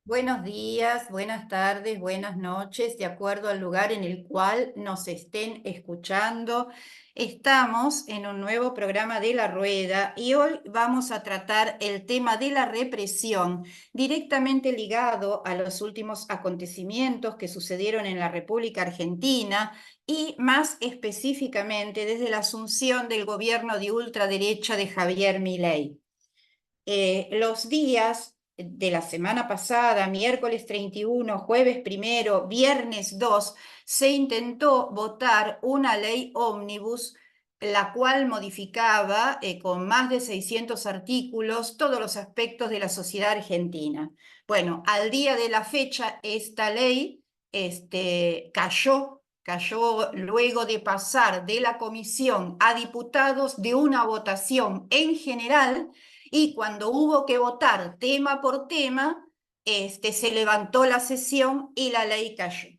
Buenos días, buenas tardes, buenas noches, de acuerdo al lugar en el cual nos estén escuchando. Estamos en un nuevo programa de La Rueda y hoy vamos a tratar el tema de la represión, directamente ligado a los últimos acontecimientos que sucedieron en la República Argentina y más específicamente desde la asunción del gobierno de ultraderecha de Javier Milei. Los días de la semana pasada, miércoles 31, jueves 1, viernes 2, se intentó votar una ley ómnibus, la cual modificaba con más de 600 artículos todos los aspectos de la sociedad argentina. Bueno, al día de la fecha, esta ley cayó luego de pasar de la comisión a diputados de una votación en general y cuando hubo que votar tema por tema, se levantó la sesión y la ley cayó.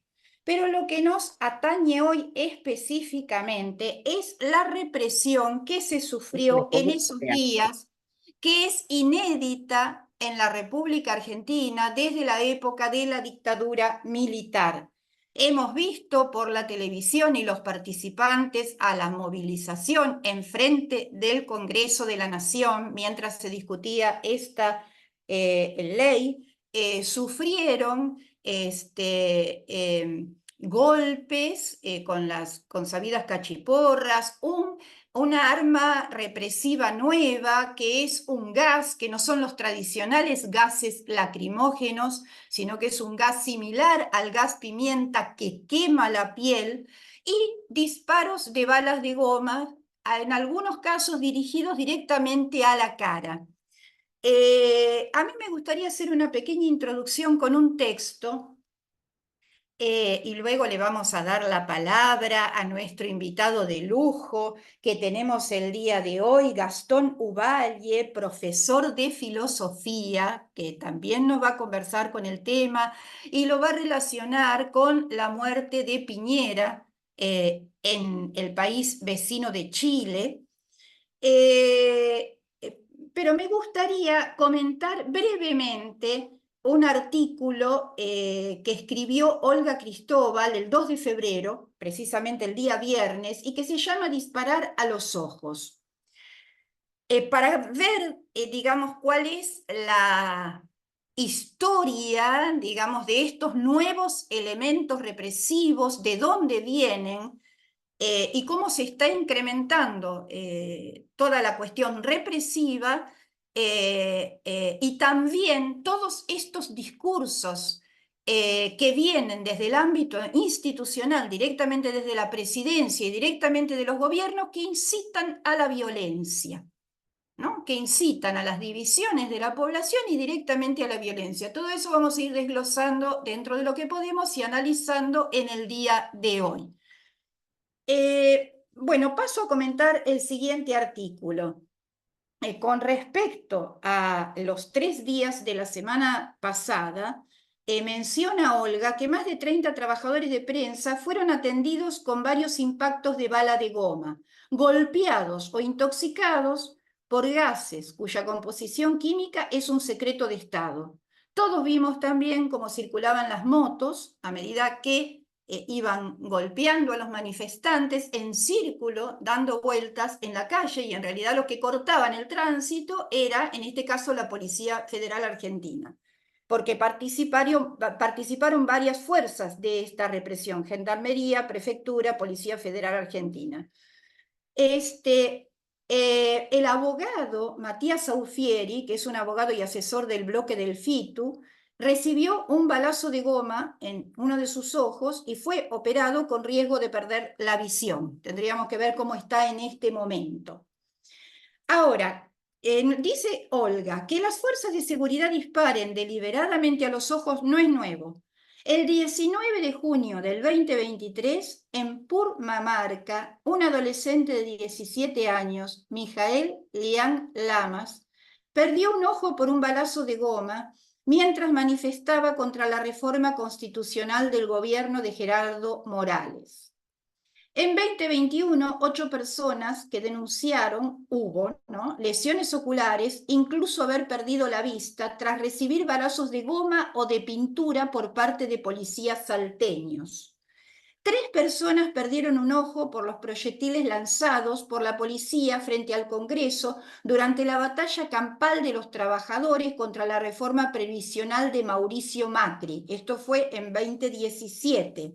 Pero lo que nos atañe hoy específicamente es la represión que se sufrió en esos días, que es inédita en la República Argentina desde la época de la dictadura militar. Hemos visto por la televisión y los participantes a la movilización en frente del Congreso de la Nación mientras se discutía esta ley, sufrieron golpes con sabidas cachiporras, una arma represiva nueva que es un gas, que no son los tradicionales gases lacrimógenos, sino que es un gas similar al gas pimienta que quema la piel, y disparos de balas de goma, en algunos casos dirigidos directamente a la cara. A mí me gustaría hacer una pequeña introducción con un texto y luego le vamos a dar la palabra a nuestro invitado de lujo que tenemos el día de hoy, Gastón Uvalle, profesor de filosofía, que también nos va a conversar con el tema y lo va a relacionar con la muerte de Piñera en el país vecino de Chile. Eh, eh, pero me gustaría comentar brevemente un artículo que escribió Olga Cristóbal el 2 de febrero, precisamente el día viernes, y que se llama Disparar a los ojos. Para ver, digamos, cuál es la historia, digamos, de estos nuevos elementos represivos, de dónde vienen, y cómo se está incrementando toda la cuestión represiva y también todos estos discursos que vienen desde el ámbito institucional, directamente desde la presidencia y directamente de los gobiernos, que incitan a la violencia, ¿no? Que incitan a las divisiones de la población y directamente a la violencia. Todo eso vamos a ir desglosando dentro de lo que podemos y analizando en el día de hoy. Bueno, paso a comentar el siguiente artículo. Con respecto a los 3 días de la semana pasada, menciona Olga que más de 30 trabajadores de prensa fueron atendidos con varios impactos de bala de goma, golpeados o intoxicados por gases cuya composición química es un secreto de Estado. Todos vimos también cómo circulaban las motos a medida que iban golpeando a los manifestantes en círculo, dando vueltas en la calle, y en realidad lo que cortaban el tránsito era, en este caso, la Policía Federal Argentina, porque participaron varias fuerzas de esta represión: Gendarmería, Prefectura, Policía Federal Argentina. El abogado Matías Aufieri, que es un abogado y asesor del bloque del FITU, recibió un balazo de goma en uno de sus ojos y fue operado con riesgo de perder la visión. Tendríamos que ver cómo está en este momento. Ahora, dice Olga que las fuerzas de seguridad disparen deliberadamente a los ojos no es nuevo. El 19 de junio del 2023, en Purmamarca, un adolescente de 17 años, Mijael Lian Lamas, perdió un ojo por un balazo de goma mientras manifestaba contra la reforma constitucional del gobierno de Gerardo Morales. En 2021, 8 personas que denunciaron, ¿no?, lesiones oculares, incluso haber perdido la vista tras recibir balazos de goma o de pintura por parte de policías salteños. 3 personas perdieron un ojo por los proyectiles lanzados por la policía frente al Congreso durante la batalla campal de los trabajadores contra la reforma previsional de Mauricio Macri. Esto fue en 2017.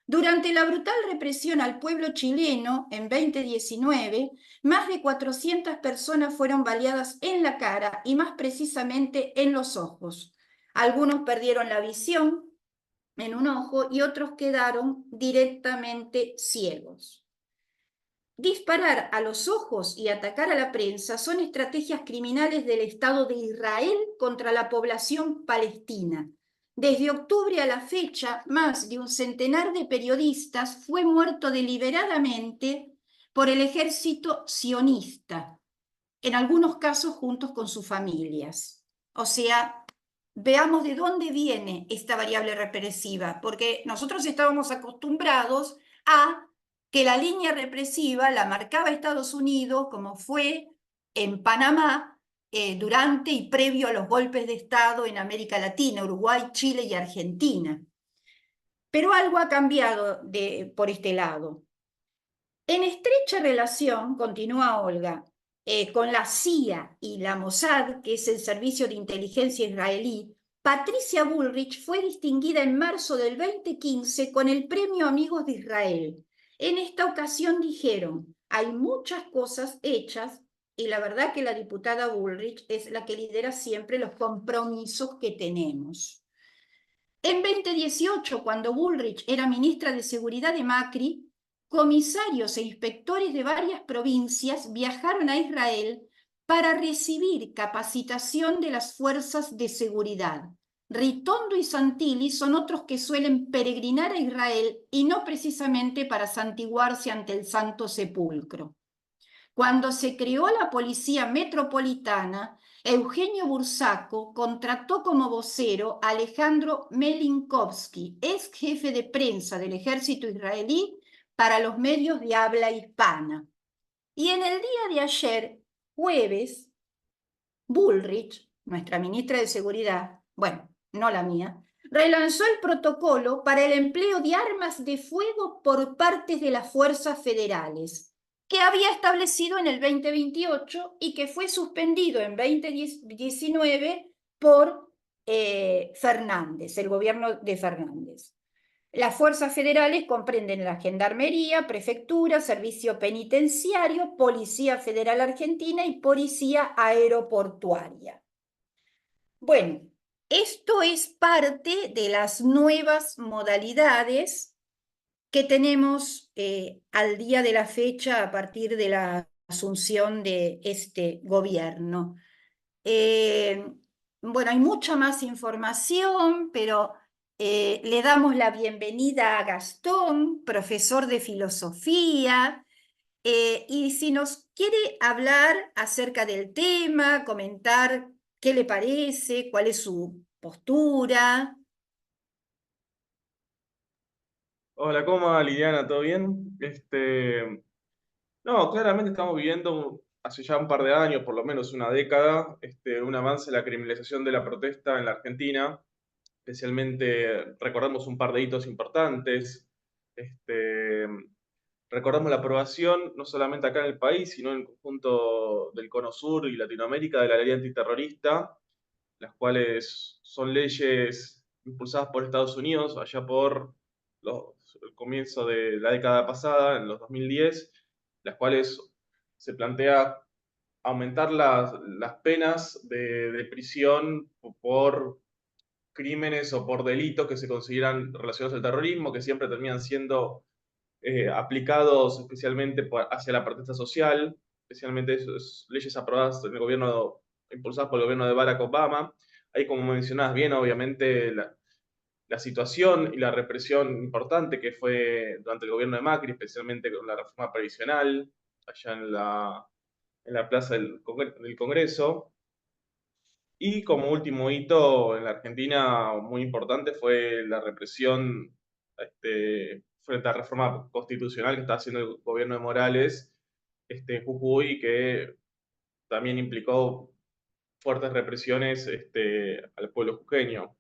Durante la brutal represión al pueblo chileno en 2019, más de 400 personas fueron baleadas en la cara y más precisamente en los ojos. Algunos perdieron la visión en un ojo y otros quedaron directamente ciegos. Disparar a los ojos y atacar a la prensa son estrategias criminales del Estado de Israel contra la población palestina. Desde octubre a la fecha, más de un centenar de periodistas fue muerto deliberadamente por el ejército sionista, en algunos casos juntos con sus familias. O sea, veamos de dónde viene esta variable represiva, porque nosotros estábamos acostumbrados a que la línea represiva la marcaba Estados Unidos, como fue en Panamá durante y previo a los golpes de Estado en América Latina, Uruguay, Chile y Argentina. Pero algo ha cambiado por este lado. En estrecha relación, continúa Olga, con la CIA y la Mossad, que es el servicio de inteligencia israelí, Patricia Bullrich fue distinguida en marzo del 2015 con el Premio Amigos de Israel. En esta ocasión dijeron, hay muchas cosas hechas y la verdad que la diputada Bullrich es la que lidera siempre los compromisos que tenemos. En 2018, cuando Bullrich era ministra de Seguridad de Macri, comisarios e inspectores de varias provincias viajaron a Israel para recibir capacitación de las fuerzas de seguridad. Ritondo y Santilli son otros que suelen peregrinar a Israel y no precisamente para santiguarse ante el Santo Sepulcro. Cuando se creó la Policía Metropolitana, Eugenio Bursaco contrató como vocero a Alejandro Melinkovsky, ex jefe de prensa del ejército israelí, para los medios de habla hispana. Y en el día de ayer, jueves, Bullrich, nuestra ministra de Seguridad, bueno, no la mía, relanzó el protocolo para el empleo de armas de fuego por parte de las fuerzas federales, que había establecido en el 2028 y que fue suspendido en 2019 por Fernández, el gobierno de Fernández. Las fuerzas federales comprenden la Gendarmería, Prefectura, Servicio Penitenciario, Policía Federal Argentina y Policía Aeroportuaria. Bueno, esto es parte de las nuevas modalidades que tenemos al día de la fecha a partir de la asunción de este gobierno. Bueno, hay mucha más información, pero le damos la bienvenida a Gastón, profesor de filosofía, y si nos quiere hablar acerca del tema, comentar qué le parece, cuál es su postura. Hola, ¿cómo va, Liliana? ¿Todo bien? No, claramente estamos viviendo hace ya un par de años, por lo menos una década, un avance en la criminalización de la protesta en la Argentina. Especialmente recordamos un par de hitos importantes. Este, Recordamos la aprobación, no solamente acá en el país, sino en el conjunto del Cono Sur y Latinoamérica, de la ley antiterrorista, las cuales son leyes impulsadas por Estados Unidos allá por el comienzo de la década pasada, en los 2010, las cuales se plantea aumentar las penas de prisión por crímenes o por delitos que se consideran relacionados al terrorismo, que siempre terminan siendo aplicados especialmente hacia la protesta social, especialmente esas leyes aprobadas en el gobierno, impulsadas por el gobierno de Barack Obama. Ahí, como mencionabas bien, obviamente la situación y la represión importante que fue durante el gobierno de Macri, especialmente con la reforma previsional, allá en la plaza del Congreso. Y como último hito en la Argentina muy importante fue la represión frente a la reforma constitucional que está haciendo el gobierno de Morales, Jujuy, que también implicó fuertes represiones al pueblo jujeño.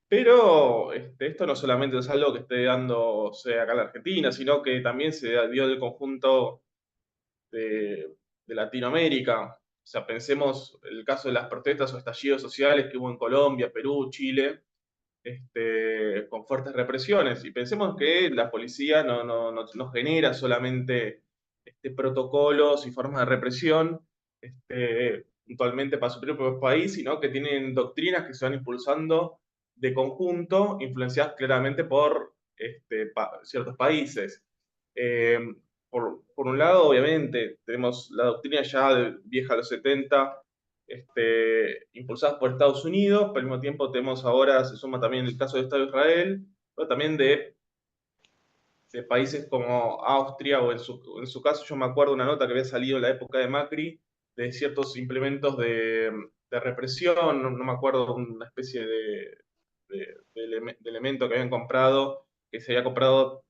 Pero esto no solamente es algo que esté dándose acá en la Argentina, sino que también se dio en el conjunto de Latinoamérica. O sea, pensemos el caso de las protestas o estallidos sociales que hubo en Colombia, Perú, Chile, con fuertes represiones. Y pensemos que la policía no genera solamente protocolos y formas de represión puntualmente para su propio país, sino que tienen doctrinas que se van impulsando de conjunto, influenciadas claramente por ciertos países. Eh, por un lado, obviamente, tenemos la doctrina ya vieja de los 70, impulsadas por Estados Unidos, pero al mismo tiempo tenemos ahora, se suma también el caso del Estado de Israel, pero también de países como Austria, o en su caso yo me acuerdo una nota que había salido en la época de Macri, de ciertos implementos de represión, no me acuerdo, una especie de elemento que habían comprado, que se había comprado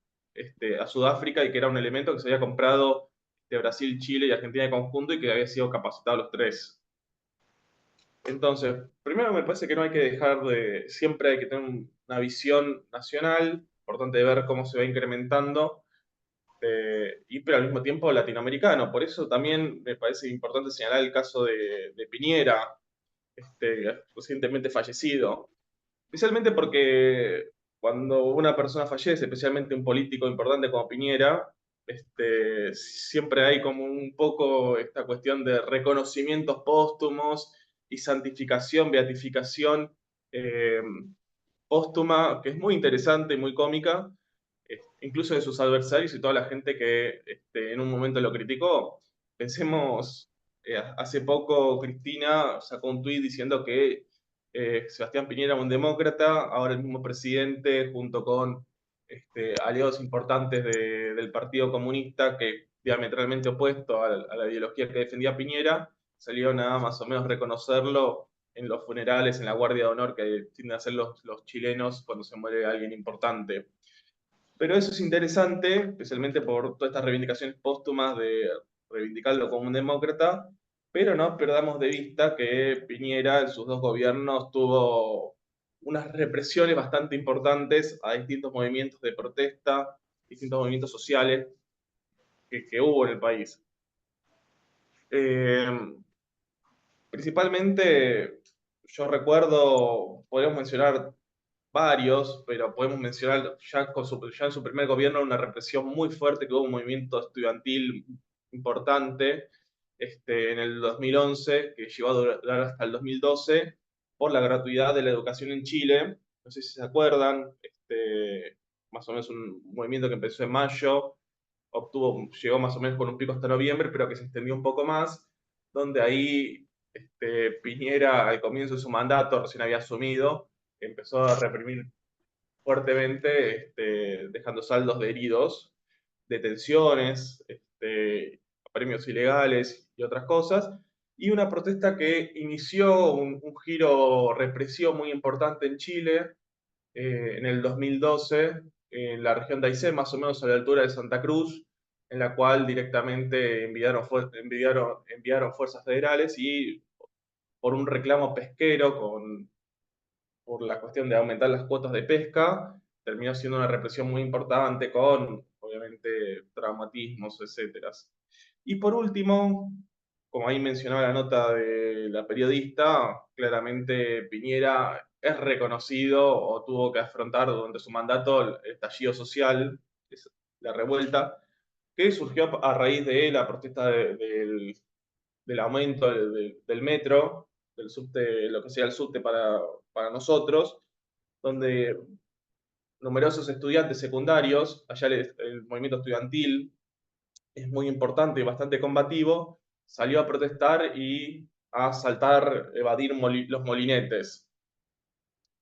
a Sudáfrica y que era un elemento que se había comprado de Brasil, Chile y Argentina de conjunto y que había sido capacitado los tres. Entonces, primero me parece que no hay que dejar siempre hay que tener una visión nacional, importante de ver cómo se va incrementando, pero al mismo tiempo latinoamericano. Por eso también me parece importante señalar el caso de Piñera, recientemente fallecido, especialmente porque cuando una persona fallece, especialmente un político importante como Piñera, siempre hay como un poco esta cuestión de reconocimientos póstumos y santificación, beatificación eh, póstuma, que es muy interesante y muy cómica, incluso de sus adversarios y toda la gente que en un momento lo criticó. Pensemos, hace poco Cristina sacó un tuit diciendo que Sebastián Piñera era un demócrata, ahora el mismo presidente, junto con aliados importantes del Partido Comunista, que diametralmente opuesto a la ideología que defendía Piñera, salieron a más o menos reconocerlo en los funerales, en la Guardia de Honor que tienden a hacer los chilenos cuando se muere alguien importante. Pero eso es interesante, especialmente por todas estas reivindicaciones póstumas de reivindicarlo como un demócrata, pero no perdamos de vista que Piñera en sus dos gobiernos tuvo unas represiones bastante importantes a distintos movimientos de protesta, distintos movimientos sociales que hubo en el país. Eh, Principalmente, yo recuerdo, podemos mencionar varios, pero podemos mencionar ya en su primer gobierno una represión muy fuerte, que hubo un movimiento estudiantil importante en el 2011, que llegó a durar hasta el 2012, por la gratuidad de la educación en Chile. No sé si se acuerdan, más o menos un movimiento que empezó en mayo, llegó más o menos con un pico hasta noviembre, pero que se extendió un poco más, donde ahí Piñera, al comienzo de su mandato, recién había asumido, empezó a reprimir fuertemente, dejando saldos de heridos, detenciones, premios ilegales y otras cosas, y una protesta que inició un giro represivo muy importante en Chile en el 2012, en la región de Aysén, más o menos a la altura de Santa Cruz, en la cual directamente enviaron fuerzas federales y por un reclamo pesquero por la cuestión de aumentar las cuotas de pesca, terminó siendo una represión muy importante con, obviamente, traumatismos, etcétera. Y por último, como ahí mencionaba la nota de la periodista, claramente Piñera es reconocido o tuvo que afrontar durante su mandato el estallido social, la revuelta, que surgió a raíz de la protesta del aumento del metro, del subte, lo que sea el subte para nosotros, donde numerosos estudiantes secundarios, allá el movimiento estudiantil es muy importante y bastante combativo, salió a protestar y a saltar, evadir los molinetes.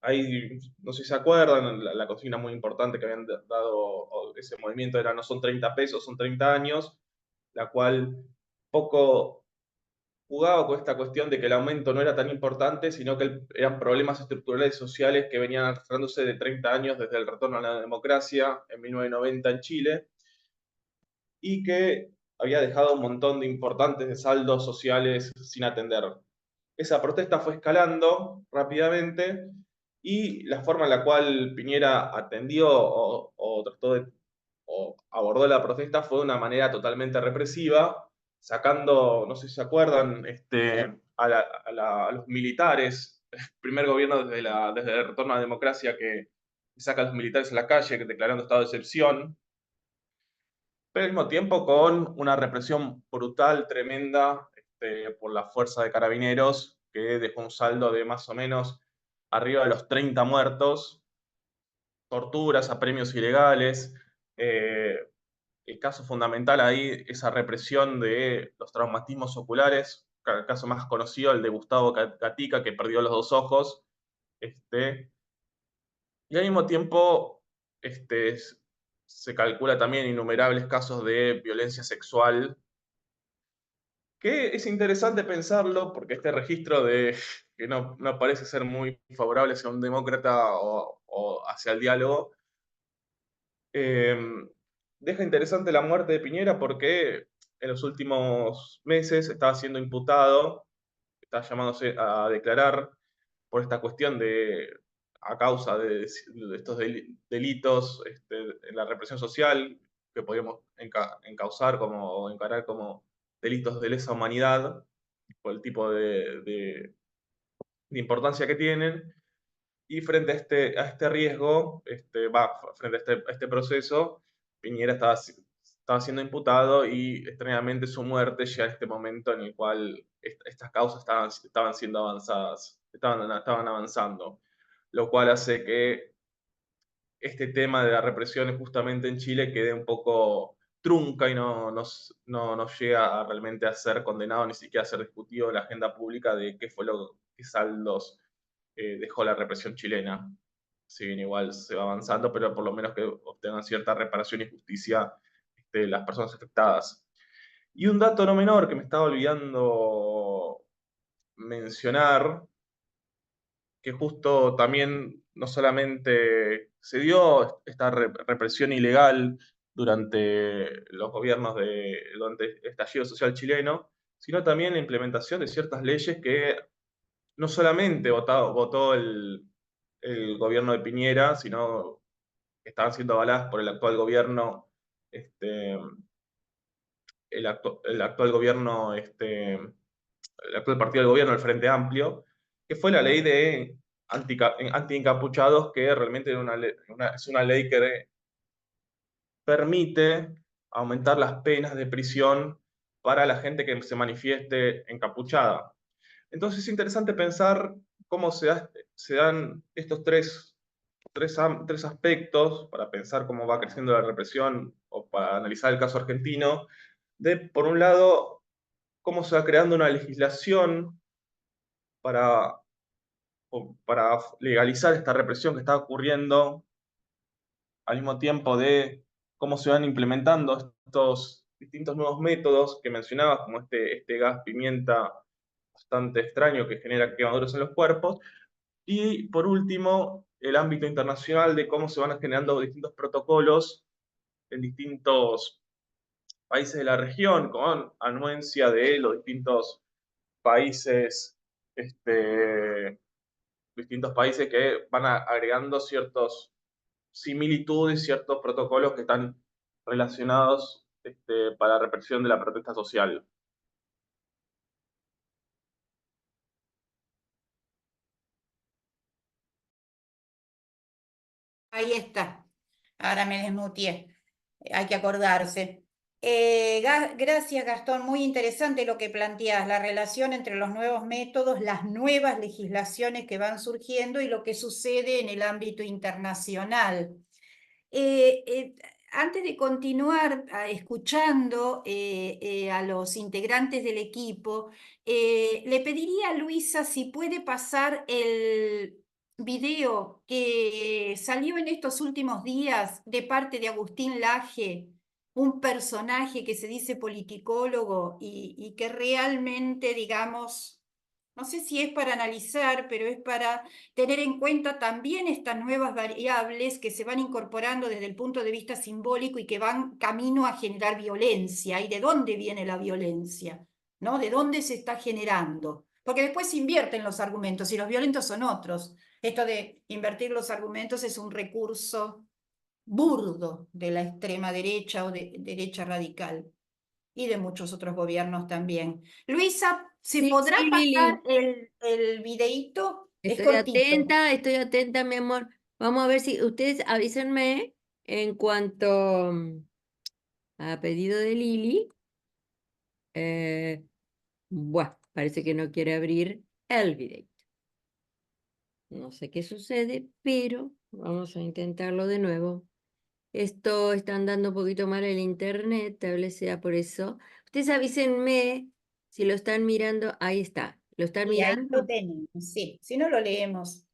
Ahí, no sé si se acuerdan, la consigna muy importante que habían dado ese movimiento era no son 30 pesos, son 30 años, la cual poco jugaba con esta cuestión de que el aumento no era tan importante, sino que eran problemas estructurales sociales que venían arrastrándose de 30 años desde el retorno a la democracia en 1990 en Chile, y que había dejado un montón de importantes saldos sociales sin atender. Esa protesta fue escalando rápidamente y la forma en la cual Piñera atendió o trató de, o abordó la protesta fue de una manera totalmente represiva, sacando, no sé si se acuerdan, a los militares, el primer gobierno desde el retorno a la democracia que saca a los militares a la calle, declarando estado de excepción, pero al mismo tiempo con una represión brutal, tremenda, por la fuerza de carabineros, que dejó un saldo de más o menos arriba de los 30 muertos, torturas, apremios ilegales. eh, el caso fundamental ahí, esa represión de los traumatismos oculares, el caso más conocido, el de Gustavo Gatica, que perdió los dos ojos, y al mismo tiempo, se calcula también innumerables casos de violencia sexual, que es interesante pensarlo porque este registro de que no parece ser muy favorable hacia un demócrata o hacia el diálogo, eh, deja interesante la muerte de Piñera porque en los últimos meses estaba siendo imputado, estaba llamándose a declarar por esta cuestión a causa de estos delitos en la represión social, que podríamos encauzar o encarar como delitos de lesa humanidad, por el tipo de importancia que tienen, y frente a este riesgo, frente a este proceso, Piñera estaba siendo imputado y extrañamente su muerte llega a este momento en el cual estas causas estaban siendo avanzadas, estaban avanzando, lo cual hace que este tema de la represión justamente en Chile quede un poco trunca y no llega realmente a ser condenado, ni siquiera a ser discutido en la agenda pública de qué saldos dejó la represión chilena. Si bien igual se va avanzando, pero por lo menos que obtengan cierta reparación y justicia las personas afectadas. Y un dato no menor que me estaba olvidando mencionar, que justo también no solamente se dio esta represión ilegal durante los gobiernos durante el estallido social chileno, sino también la implementación de ciertas leyes que no solamente votó el gobierno de Piñera, sino que estaban siendo avaladas por el actual gobierno, este, el actual gobierno, el actual partido del gobierno, el Frente Amplio, que fue la ley de anti-encapuchados, que realmente es una ley que permite aumentar las penas de prisión para la gente que se manifieste encapuchada. Entonces es interesante pensar cómo se dan estos tres aspectos para pensar cómo va creciendo la represión o para analizar el caso argentino, por un lado, cómo se va creando una legislación para, para legalizar esta represión que está ocurriendo, al mismo tiempo de cómo se van implementando estos distintos nuevos métodos que mencionabas, como este gas pimienta bastante extraño que genera quemaduras en los cuerpos, y por último, el ámbito internacional de cómo se van generando distintos protocolos en distintos países de la región, con anuencia de los países, este, distintos países que van agregando ciertas similitudes, ciertos protocolos que están relacionados para la represión de la protesta social. Ahí está. Ahora me desmuteé. Hay que acordarse. Gracias, Gastón. Muy interesante lo que planteas, la relación entre los nuevos métodos, las nuevas legislaciones que van surgiendo y lo que sucede en el ámbito internacional. Eh, eh, Antes de continuar escuchando a los integrantes del equipo, le pediría a Luisa si puede pasar el video que salió en estos últimos días de parte de Agustín Laje, un personaje que se dice politicólogo y que realmente, digamos, no sé si es para analizar, pero es para tener en cuenta también estas nuevas variables que se van incorporando desde el punto de vista simbólico y que van camino a generar violencia. ¿Y de dónde viene la violencia? ¿No? ¿De dónde se está generando? Porque después se invierten los argumentos y los violentos son otros. Esto de invertir los argumentos es un recurso burdo de la extrema derecha o de derecha radical y de muchos otros gobiernos también. Luisa, ¿se Sí, podrá sí, pasar Lili. el videíto? Es cortito. Estoy atenta, mi amor. Vamos a ver si ustedes avísenme en cuanto a pedido de Lili. Bueno, parece que no quiere abrir el video. No sé qué sucede, pero vamos a intentarlo de nuevo. Esto está andando un poquito mal el internet, tal vez sea por eso. Ustedes avísenme si lo están mirando. Ahí está. ¿Lo están Y ahí lo mirando? tenemos, sí, si no lo leemos.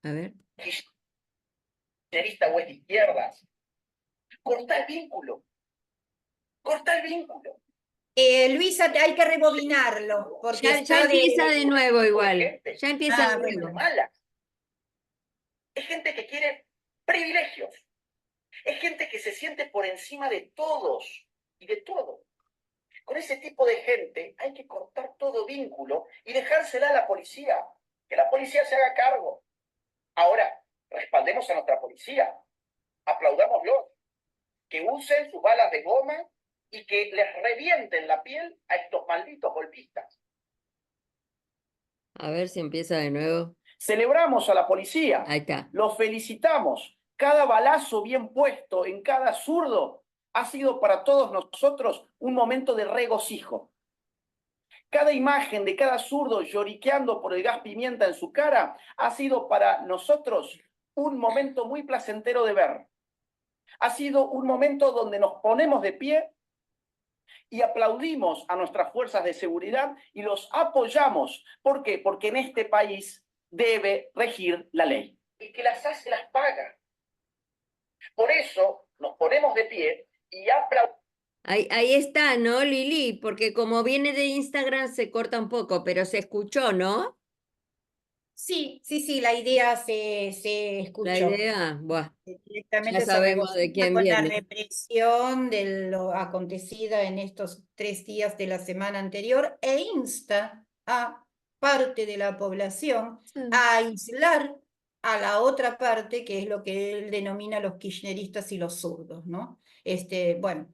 A ver. Kirchnerista o es de izquierdas, corta el vínculo, corta el vínculo. Luisa, hay que rebobinarlo, porque Ya está empieza de nuevo igual. Gente. Ya empieza de bueno. nuevo. Mala. Es gente que quiere privilegios. Es gente que se siente por encima de todos y de todo. Con ese tipo de gente hay que cortar todo vínculo y dejársela a la policía. Que la policía se haga cargo. Ahora, respaldemos a nuestra policía. Aplaudámoslos. Que usen sus balas de goma y que les revienten la piel a estos malditos golpistas. A ver si empieza de nuevo. Celebramos a la policía. Ahí está. Los felicitamos. Cada balazo bien puesto en cada zurdo ha sido para todos nosotros un momento de regocijo. Cada imagen de cada zurdo lloriqueando por el gas pimienta en su cara ha sido para nosotros un momento muy placentero de ver. Ha sido un momento donde nos ponemos de pie y aplaudimos a nuestras fuerzas de seguridad y los apoyamos. ¿Por qué? Porque en este país debe regir la ley. El que las hace las paga. Por eso nos ponemos de pie y aplaudimos. Ahí está, ¿no, Lili? Porque como viene de Instagram se corta un poco, pero se escuchó, ¿no? Sí, la idea se La escuchó. idea, buah, ya Directamente se sabemos de regocija quién con la viene. represión de lo acontecido en estos 3 días de la semana anterior e insta a parte de la población a aislar a la otra parte, que es lo que él denomina los kirchneristas y los zurdos, ¿no? Bueno,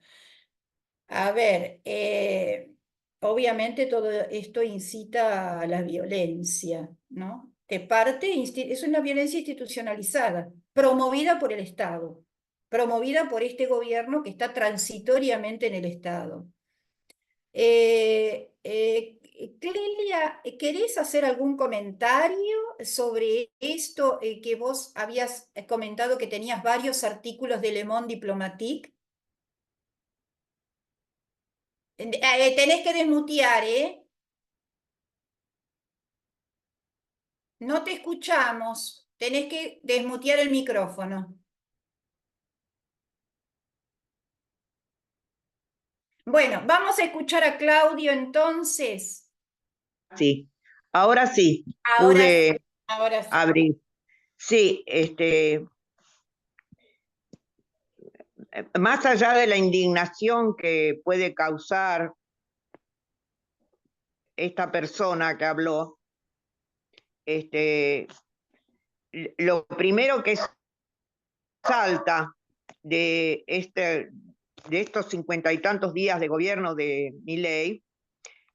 a ver, obviamente todo esto incita a la violencia, ¿no? Es una violencia institucionalizada, promovida por el Estado, promovida por este gobierno que está transitoriamente en el Estado. Clelia, ¿querés hacer algún comentario sobre esto que vos habías comentado que tenías varios artículos de Le Monde Diplomatique? Tenés que desmutear, ¿eh? No te escuchamos. Tenés que desmutear el micrófono. Bueno, vamos a escuchar a Claudio entonces. Sí, ahora sí, Ahora pude sí, ahora sí. abrir. Sí, más allá de la indignación que puede causar esta persona que habló, lo primero que salta de estos 50 y tantos días de gobierno de Milei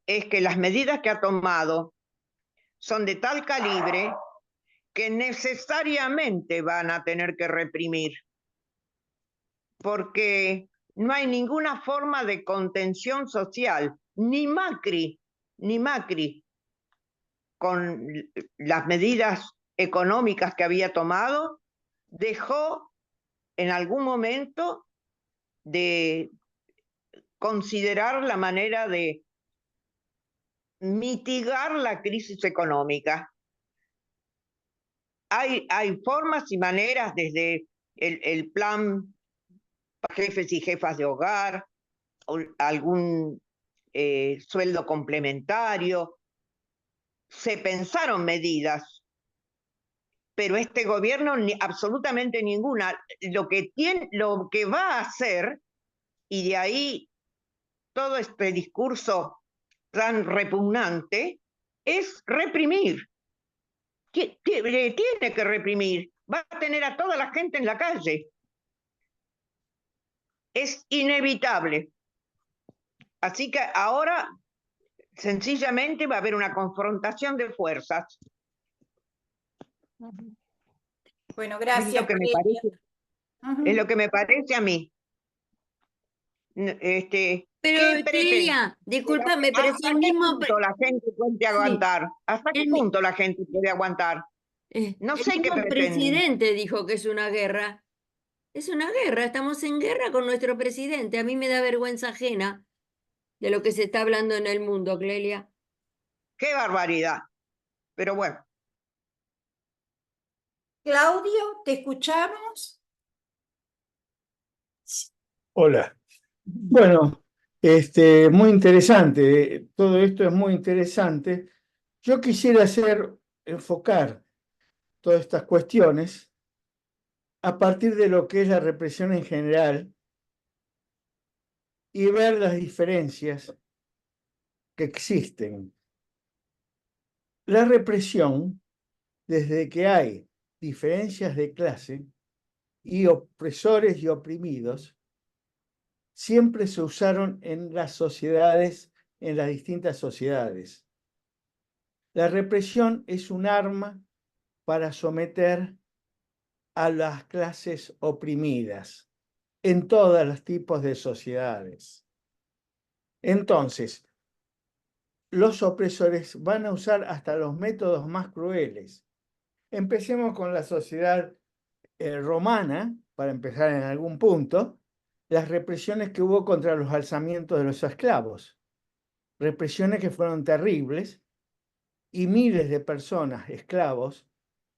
es que las medidas que ha tomado son de tal calibre que necesariamente van a tener que reprimir, porque no hay ninguna forma de contención social, ni Macri, con las medidas económicas que había tomado, dejó en algún momento de considerar la manera de mitigar la crisis económica. Hay formas y maneras desde el plan jefes y jefas de hogar, algún sueldo complementario. Se pensaron medidas, pero este gobierno absolutamente ninguna. Lo que va a hacer, y de ahí todo este discurso tan repugnante, es reprimir. Tiene que reprimir. Va a tener a toda la gente en la calle. Es inevitable. Así que ahora sencillamente va a haber una confrontación de fuerzas. Bueno, Es gracias. lo que me Valeria. parece, Ujú. es lo que me parece a mí. ¿Qué Pero pretende? Clelia, discúlpame, pero si ¿Hasta el qué mismo, punto la gente puede sí, aguantar? ¿Hasta qué el, mi- punto la gente puede aguantar? No el sé qué mismo pretenden. presidente dijo que es una guerra. Es una guerra, estamos en guerra con nuestro presidente. A mí me da vergüenza ajena de lo que se está hablando en el mundo, Clelia. ¡Qué barbaridad! Pero bueno, Claudio, ¿te escuchamos? Hola. Bueno, muy interesante. Todo esto es muy interesante. Yo quisiera enfocar todas estas cuestiones a partir de lo que es la represión en general y ver las diferencias que existen. La represión, desde que hay diferencias de clase y opresores y oprimidos, siempre se usaron en las sociedades, en las distintas sociedades. La represión es un arma para someter a las clases oprimidas en todos los tipos de sociedades. Entonces, los opresores van a usar hasta los métodos más crueles. Empecemos con la sociedad romana, para empezar en algún punto, las represiones que hubo contra los alzamientos de los esclavos. Represiones que fueron terribles y miles de personas, esclavos,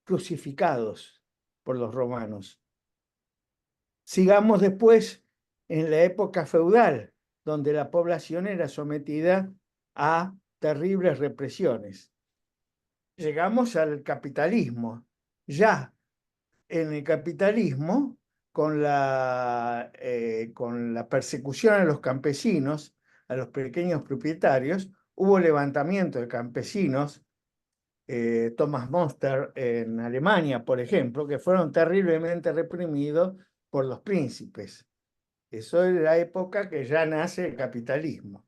crucificados por los romanos. Sigamos después en la época feudal, donde la población era sometida a terribles represiones. Llegamos al capitalismo. Ya en el capitalismo, con la persecución a los campesinos, a los pequeños propietarios, hubo levantamiento de campesinos, Thomas Monster en Alemania, por ejemplo, que fueron terriblemente reprimidos por los príncipes. Eso es la época que ya nace el capitalismo.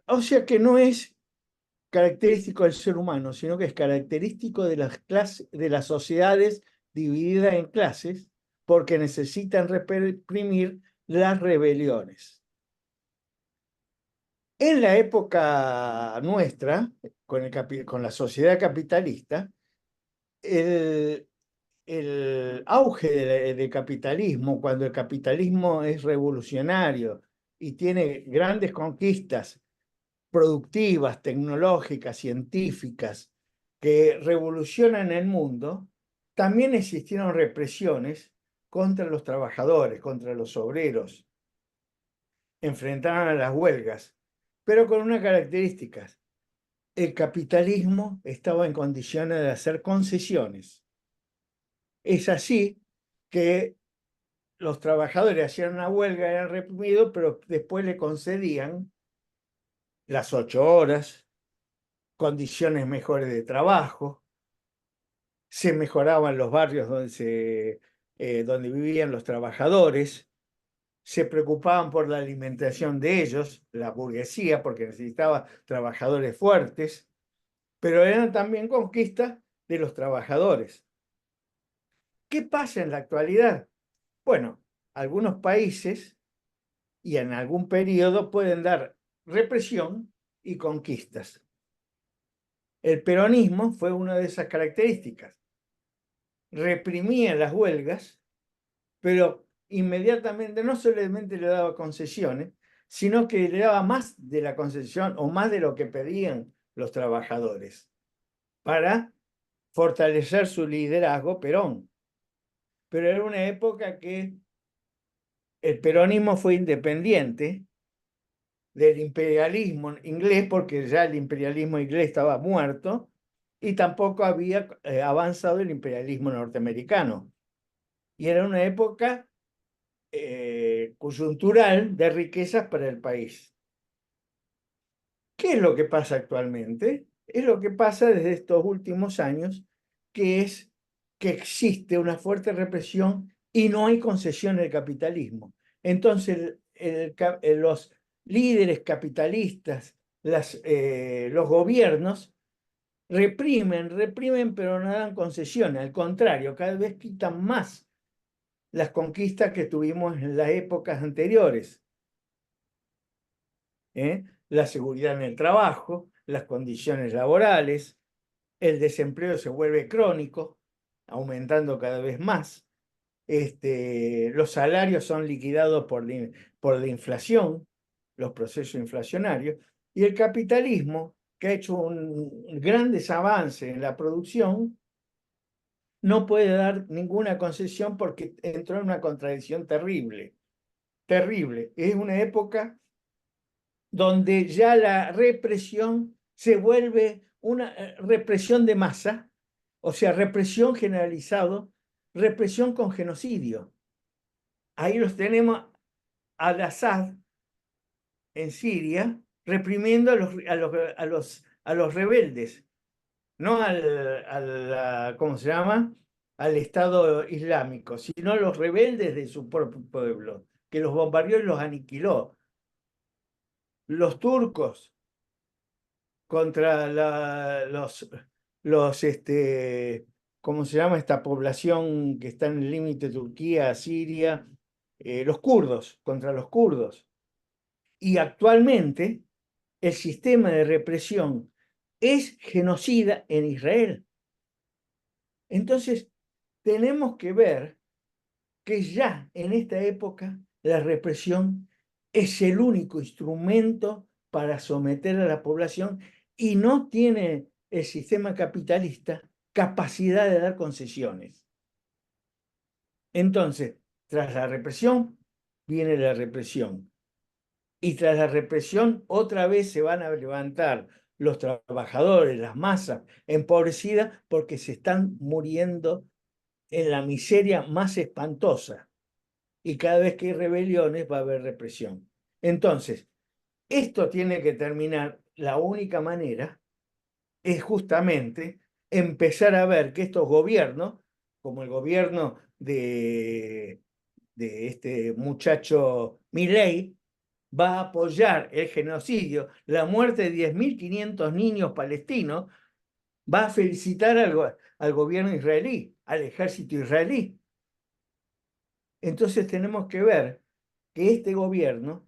O sea que no es característico del ser humano, sino que es característico de de las sociedades divididas en clases, porque necesitan reprimir las rebeliones. En la época nuestra, con la sociedad capitalista, el auge del capitalismo, cuando el capitalismo es revolucionario y tiene grandes conquistas productivas, tecnológicas, científicas, que revolucionan el mundo, también existieron represiones contra los trabajadores, contra los obreros. Enfrentaron a las huelgas, pero con una característica. El capitalismo estaba en condiciones de hacer concesiones. Es así que los trabajadores hacían una huelga, eran reprimidos, pero después le concedían las 8 horas, condiciones mejores de trabajo, se mejoraban los barrios donde vivían los trabajadores, se preocupaban por la alimentación de ellos, la burguesía, porque necesitaba trabajadores fuertes, pero eran también conquistas de los trabajadores. ¿Qué pasa en la actualidad? Bueno, algunos países y en algún periodo pueden dar represión y conquistas. El peronismo fue una de esas características. Reprimía las huelgas, pero inmediatamente no solamente le daba concesiones, sino que le daba más de la concesión o más de lo que pedían los trabajadores para fortalecer su liderazgo, Perón. Pero era una época que el peronismo fue independiente del imperialismo inglés, porque ya el imperialismo inglés estaba muerto, y tampoco había avanzado el imperialismo norteamericano. Y era una época coyuntural de riquezas para el país. ¿Qué es lo que pasa actualmente? Es lo que pasa desde estos últimos años, que es que existe una fuerte represión y no hay concesión en el capitalismo. Entonces, los líderes capitalistas, los gobiernos, reprimen, pero no dan concesiones. Al contrario, cada vez quitan más las conquistas que tuvimos en las épocas anteriores. La seguridad en el trabajo, las condiciones laborales, el desempleo se vuelve crónico, aumentando cada vez más. Los salarios son liquidados por la inflación, los procesos inflacionarios, y el capitalismo, que ha hecho grandes avances en la producción, no puede dar ninguna concesión porque entró en una contradicción terrible, terrible. Es una época donde ya la represión se vuelve una represión de masa, o sea, represión generalizado, represión con genocidio. Ahí los tenemos al-Assad en Siria reprimiendo a los rebeldes, no ¿cómo se llama? Al Estado Islámico, sino a los rebeldes de su propio pueblo, que los bombardeó y los aniquiló. Los turcos contra ¿cómo se llama? Esta población que está en el límite Turquía, Siria, los kurdos, contra los kurdos. Y actualmente el sistema de represión es genocida en Israel. Entonces, tenemos que ver que ya en esta época la represión es el único instrumento para someter a la población y no tiene el sistema capitalista capacidad de dar concesiones. Entonces, tras la represión, viene la represión. Y tras la represión, otra vez se van a levantar los trabajadores, las masas empobrecidas, porque se están muriendo en la miseria más espantosa. Y cada vez que hay rebeliones va a haber represión. Entonces, esto tiene que terminar. La única manera es justamente empezar a ver que estos gobiernos, como el gobierno de este muchacho Milei, va a apoyar el genocidio, la muerte de 10.500 niños palestinos, va a felicitar al gobierno israelí, al ejército israelí. Entonces tenemos que ver que este gobierno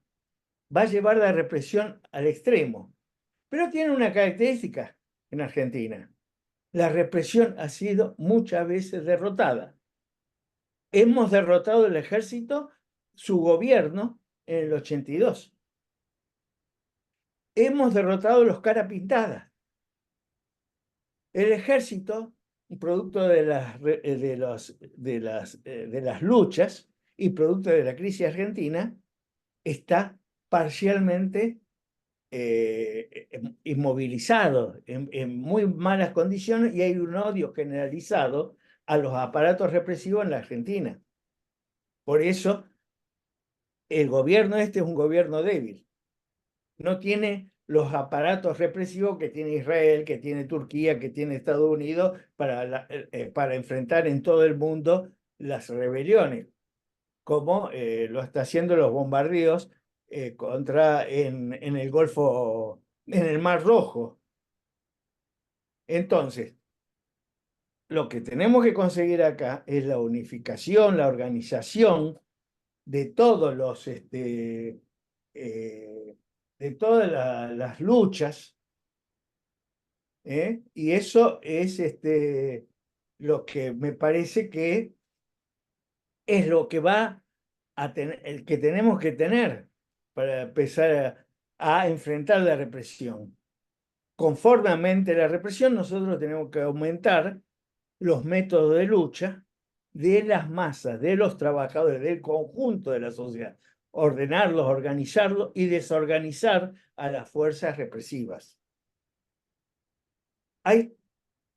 va a llevar la represión al extremo, pero tiene una característica en Argentina. La represión ha sido muchas veces derrotada. Hemos derrotado el ejército, su gobierno, en el 82. Hemos derrotado los cara pintadas. El ejército, producto de las luchas y producto de la crisis argentina, está parcialmente inmovilizado, en muy malas condiciones, y hay un odio generalizado a los aparatos represivos en la Argentina. Por eso, el gobierno este es un gobierno débil. No tiene los aparatos represivos que tiene Israel, que tiene Turquía, que tiene Estados Unidos para enfrentar en todo el mundo las rebeliones, como lo está haciendo los bombardeos en el Golfo, en el Mar Rojo. Entonces, lo que tenemos que conseguir acá es la unificación, la organización de todos de todas las luchas, y eso es lo que me parece que es lo que va a tener, el que tenemos que tener para empezar a enfrentar la represión. Conformemente a la represión, nosotros tenemos que aumentar los métodos de lucha de las masas, de los trabajadores, del conjunto de la sociedad, ordenarlos, organizarlos y desorganizar a las fuerzas represivas. Hay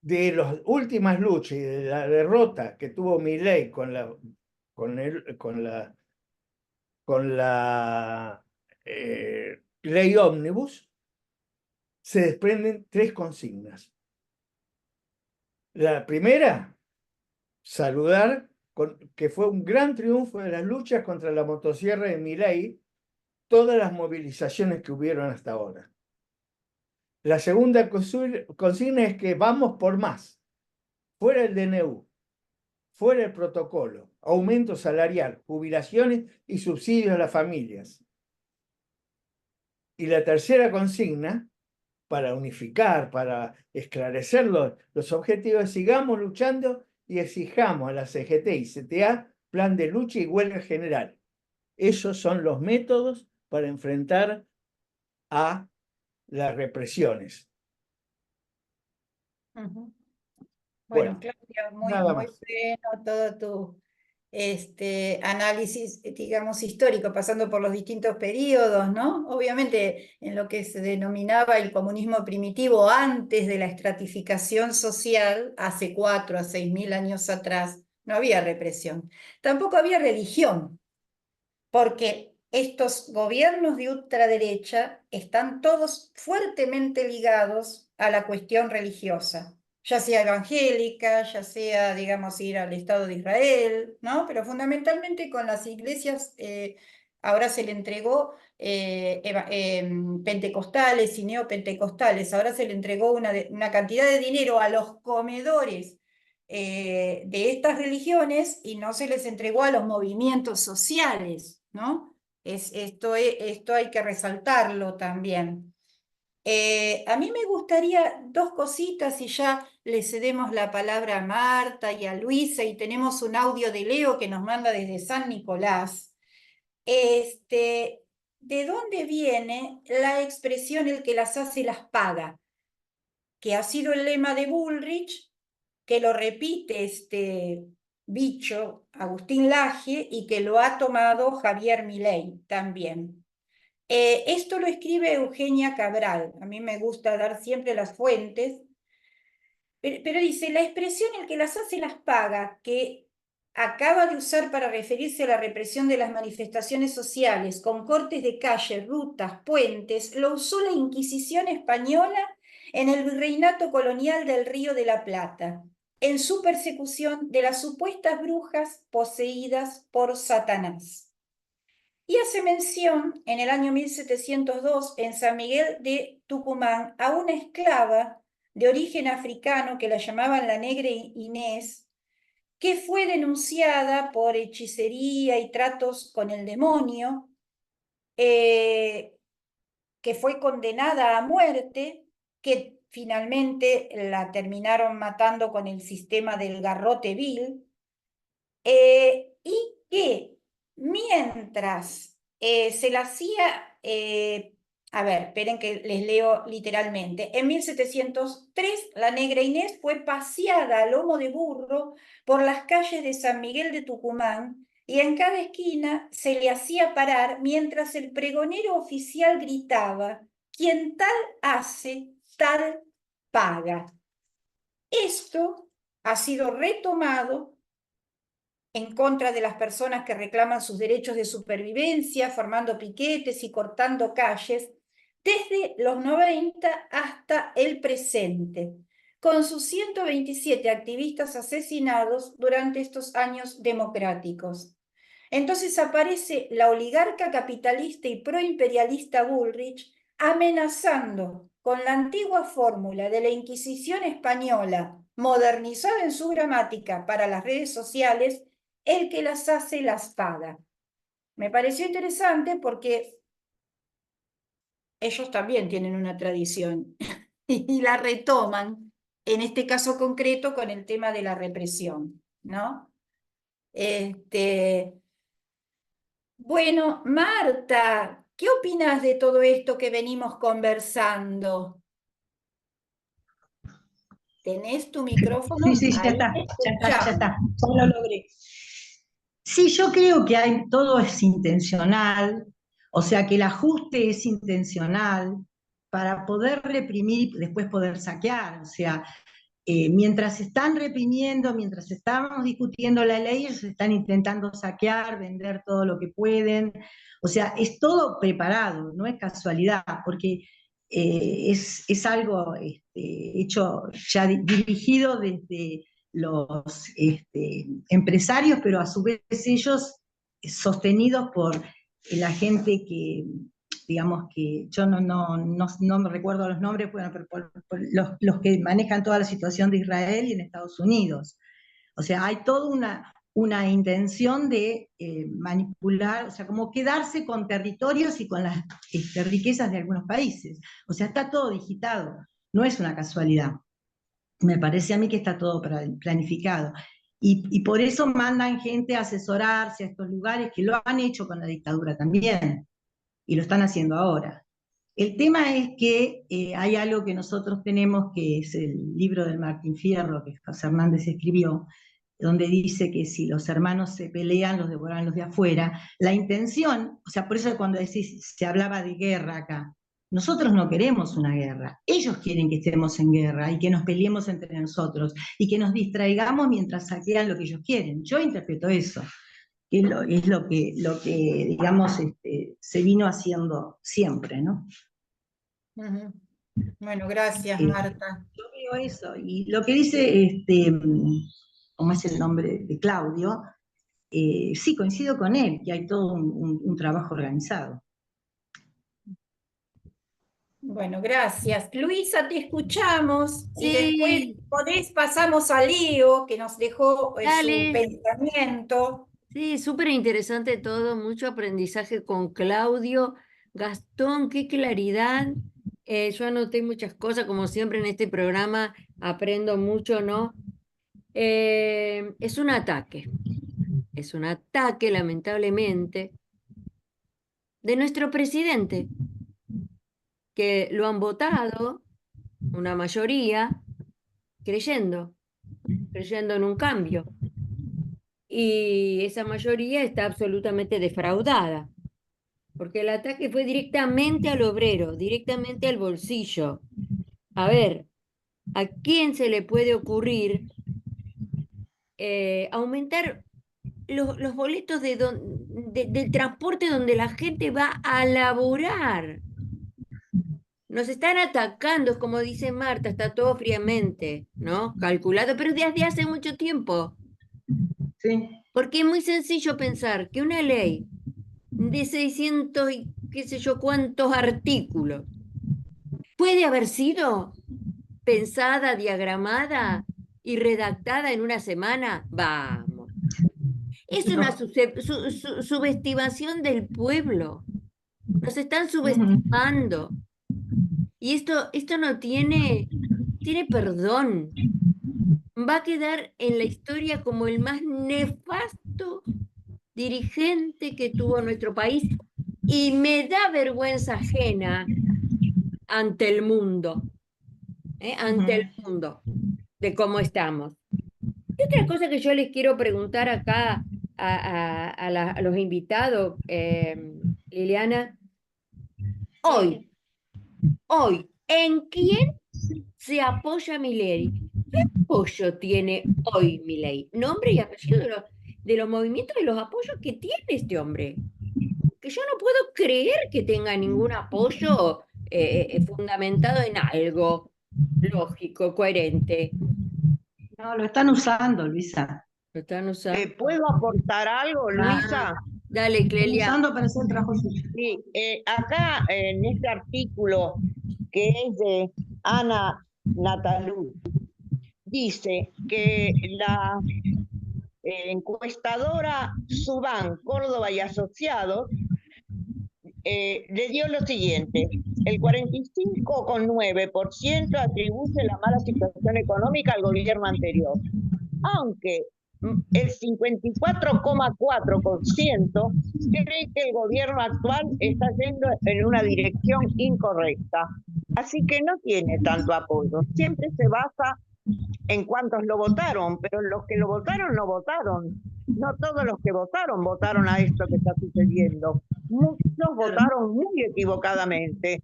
de las últimas luchas y de la derrota que tuvo Milei con la ley ómnibus, se desprenden 3 consignas. La primera, saludar que fue un gran triunfo de las luchas contra la motosierra de Milei, todas las movilizaciones que hubieron hasta ahora. La segunda consigna es que vamos por más. Fuera el DNU, fuera el protocolo, aumento salarial, jubilaciones y subsidios a las familias. Y la tercera consigna, para unificar, para esclarecer los objetivos, sigamos luchando y exijamos a la CGT y CTA plan de lucha y huelga general. Esos son los métodos para enfrentar a las represiones. Ujú. Bueno, Bueno, Claudia, muy nada muy más. bueno todo tu análisis, digamos, histórico, pasando por los distintos periodos, ¿no? Obviamente, en lo que se denominaba el comunismo primitivo antes de la estratificación social, hace 4 a 6.000 años atrás, no había represión. Tampoco había religión, porque estos gobiernos de ultraderecha están todos fuertemente ligados a la cuestión religiosa, ya sea evangélica, ya sea, digamos, ir al Estado de Israel, ¿no? Pero fundamentalmente con las iglesias, ahora se le entregó pentecostales y neopentecostales, ahora se le entregó una cantidad de dinero a los comedores de estas religiones y no se les entregó a los movimientos sociales, ¿no? Esto hay que resaltarlo también. A mí me gustaría 2 cositas y ya le cedemos la palabra a Marta y a Luisa y tenemos un audio de Leo que nos manda desde San Nicolás. ¿De dónde viene la expresión el que las hace las paga? Que ha sido el lema de Bullrich, que lo repite este bicho, Agustín Laje, y que lo ha tomado Javier Milei también. Esto lo escribe Eugenia Cabral, a mí me gusta dar siempre las fuentes, pero dice, la expresión el que las hace las paga, que acaba de usar para referirse a la represión de las manifestaciones sociales con cortes de calle, rutas, puentes, lo usó la Inquisición española en el virreinato colonial del Río de la Plata, en su persecución de las supuestas brujas poseídas por Satanás. Y hace mención en el año 1702 en San Miguel de Tucumán a una esclava de origen africano que la llamaban la Negra Inés, que fue denunciada por hechicería y tratos con el demonio, que fue condenada a muerte, que finalmente la terminaron matando con el sistema del garrote vil, y que mientras se la hacía, a ver, esperen que les leo literalmente, en 1703 la Negra Inés fue paseada a lomo de burro por las calles de San Miguel de Tucumán y en cada esquina se le hacía parar mientras el pregonero oficial gritaba, quien tal hace, tal paga. Esto ha sido retomado en contra de las personas que reclaman sus derechos de supervivencia, formando piquetes y cortando calles, desde los 90 hasta el presente, con sus 127 activistas asesinados durante estos años democráticos. Entonces aparece la oligarca capitalista y proimperialista Bullrich amenazando con la antigua fórmula de la Inquisición española, modernizada en su gramática para las redes sociales, el que las hace las paga. Me pareció interesante porque ellos también tienen una tradición y la retoman, en este caso concreto, con el tema de la represión, ¿no? Bueno, Marta, ¿qué opinas de todo esto que venimos conversando? tenés tu micrófono. Sí, ya ahí está, te ya escuchamos. está, ya lo logré. Sí, yo creo que todo es intencional, o sea que el ajuste es intencional para poder reprimir y después poder saquear. O sea, mientras están reprimiendo, mientras estábamos discutiendo la ley, ellos están intentando saquear, vender todo lo que pueden. O sea, es todo preparado, no es casualidad, porque es algo hecho, ya dirigido desde los empresarios, pero a su vez ellos sostenidos por la gente que, digamos que yo no me recuerdo los nombres, bueno, pero por los que manejan toda la situación de Israel y en Estados Unidos. O sea, hay toda una intención de manipular, o sea, como quedarse con territorios y con las riquezas de algunos países. O sea, está todo digitado, no es una casualidad. Me parece a mí que está todo planificado. Y por eso mandan gente a asesorarse a estos lugares, que lo han hecho con la dictadura también, y lo están haciendo ahora. El tema es que hay algo que nosotros tenemos, que es el libro del Martín Fierro, que José Hernández escribió, donde dice que si los hermanos se pelean, los devoran los de afuera. La intención, o sea, por eso cuando se hablaba de guerra acá, nosotros no queremos una guerra, ellos quieren que estemos en guerra y que nos peleemos entre nosotros y que nos distraigamos mientras saquean lo que ellos quieren. Yo interpreto eso, que es lo que digamos, se vino haciendo siempre, ¿no? Bueno, gracias, Marta. Yo veo eso, y lo que dice, ¿cómo es el nombre de Claudio? Sí, coincido con él, que hay todo un trabajo organizado. Bueno, gracias. Luisa, te escuchamos y Sí. después pasamos a Leo, que nos dejó Dale. su pensamiento. Sí, súper interesante todo, mucho aprendizaje con Claudio. Gastón, qué claridad. Yo anoté muchas cosas, como siempre en este programa aprendo mucho, ¿no? Es un ataque lamentablemente, de nuestro presidente, que lo han votado una mayoría creyendo en un cambio. Y esa mayoría está absolutamente defraudada, porque el ataque fue directamente al obrero, directamente al bolsillo. A ver, ¿a quién se le puede ocurrir aumentar los boletos del transporte donde la gente va a laborar? Nos están atacando, como dice Marta, está todo fríamente, ¿no? Calculado, pero desde hace mucho tiempo. Sí. Porque es muy sencillo pensar que una ley de 600 y qué sé yo cuántos artículos puede haber sido pensada, diagramada y redactada en una semana. Vamos. Es una subestimación del pueblo. Nos están subestimando. Y esto no tiene perdón. Va a quedar en la historia como el más nefasto dirigente que tuvo nuestro país, y me da vergüenza ajena ante el mundo, ante el mundo, de cómo estamos. Y otra cosa que yo les quiero preguntar acá a los invitados, Liliana, hoy, ¿en quién se apoya Milei? ¿Qué apoyo tiene hoy Milei? Nombre y apellido de los movimientos y los apoyos que tiene este hombre. Que yo no puedo creer que tenga ningún apoyo fundamentado en algo lógico, coherente. No, lo están usando, Luisa. Lo están usando. ¿Puedo aportar algo, Luisa? Dale, Están Clelia. usando para hacer el trabajo suyo. Sí, acá en este artículo que es de Ana Natalú, dice que la encuestadora Subán, Córdoba y Asociados le dio lo siguiente: el 45,9% atribuye la mala situación económica al gobierno anterior, aunque el 54,4% cree que el gobierno actual está yendo en una dirección incorrecta. Así que no tiene tanto apoyo. Siempre se basa en cuantos lo votaron, pero los que lo votaron, lo votaron. No todos los que votaron a esto que está sucediendo. Muchos votaron muy equivocadamente.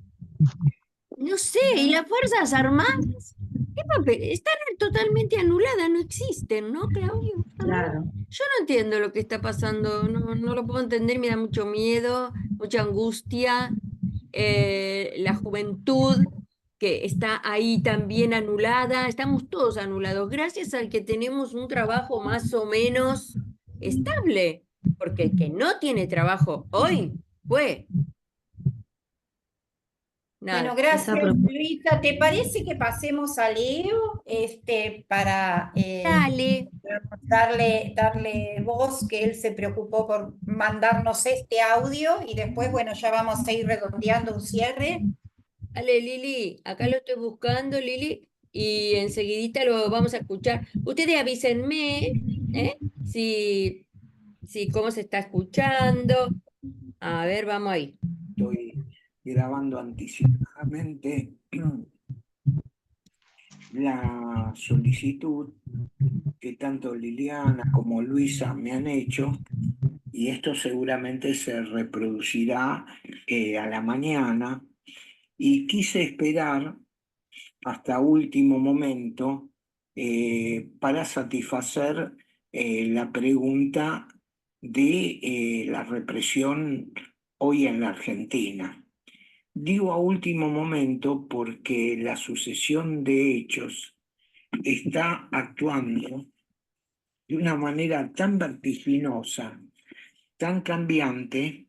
No sé, ¿y las Fuerzas Armadas? ¿Qué papel? Están totalmente anuladas, no existen, ¿no, Claudio? Claro. Yo no entiendo lo que está pasando, no lo puedo entender, me da mucho miedo, mucha angustia. La juventud que está ahí también anulada, estamos todos anulados, gracias al que tenemos un trabajo más o menos estable, porque el que no tiene trabajo hoy, pues, Bueno, nada. gracias, Esa Luisa. ¿Te parece que pasemos a Leo para Dale, darle voz, que él se preocupó por mandarnos este audio y después, bueno, ya vamos a ir redondeando un cierre? dale, Lili, acá lo estoy buscando, Lili, y enseguidita lo vamos a escuchar. Ustedes avísenme, ¿eh? Si cómo se está escuchando. A ver, vamos ahí. Estoy grabando anticipadamente la solicitud que tanto Liliana como Luisa me han hecho, y esto seguramente se reproducirá a la mañana, y quise esperar hasta último momento para satisfacer la pregunta de la represión hoy en la Argentina. Digo a último momento porque la sucesión de hechos está actuando de una manera tan vertiginosa, tan cambiante,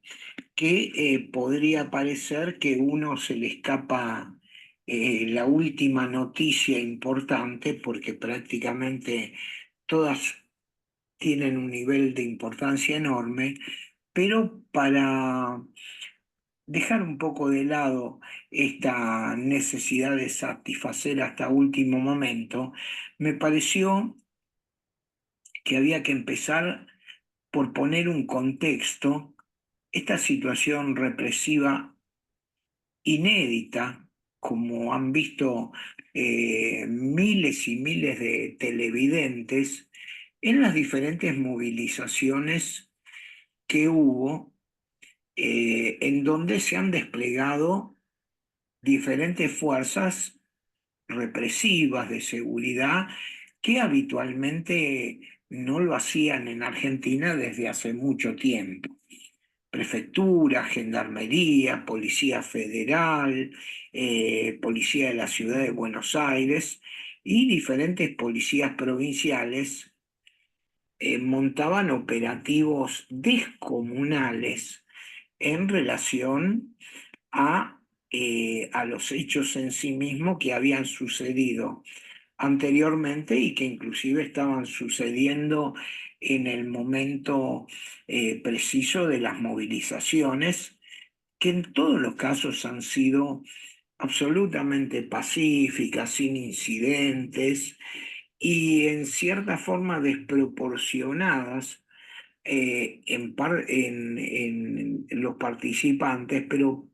que podría parecer que uno se le escapa la última noticia importante, porque prácticamente todas tienen un nivel de importancia enorme, pero para dejar un poco de lado esta necesidad de satisfacer hasta último momento, me pareció que había que empezar por poner un contexto, esta situación represiva inédita, como han visto miles y miles de televidentes en las diferentes movilizaciones que hubo, en donde se han desplegado diferentes fuerzas represivas de seguridad que habitualmente no lo hacían en Argentina desde hace mucho tiempo. Prefectura, gendarmería, policía federal, policía de la ciudad de Buenos Aires y diferentes policías provinciales montaban operativos descomunales en relación a los hechos en sí mismos que habían sucedido anteriormente y que inclusive estaban sucediendo en el momento preciso de las movilizaciones, que en todos los casos han sido absolutamente pacíficas, sin incidentes y en cierta forma desproporcionadas en los participantes, pero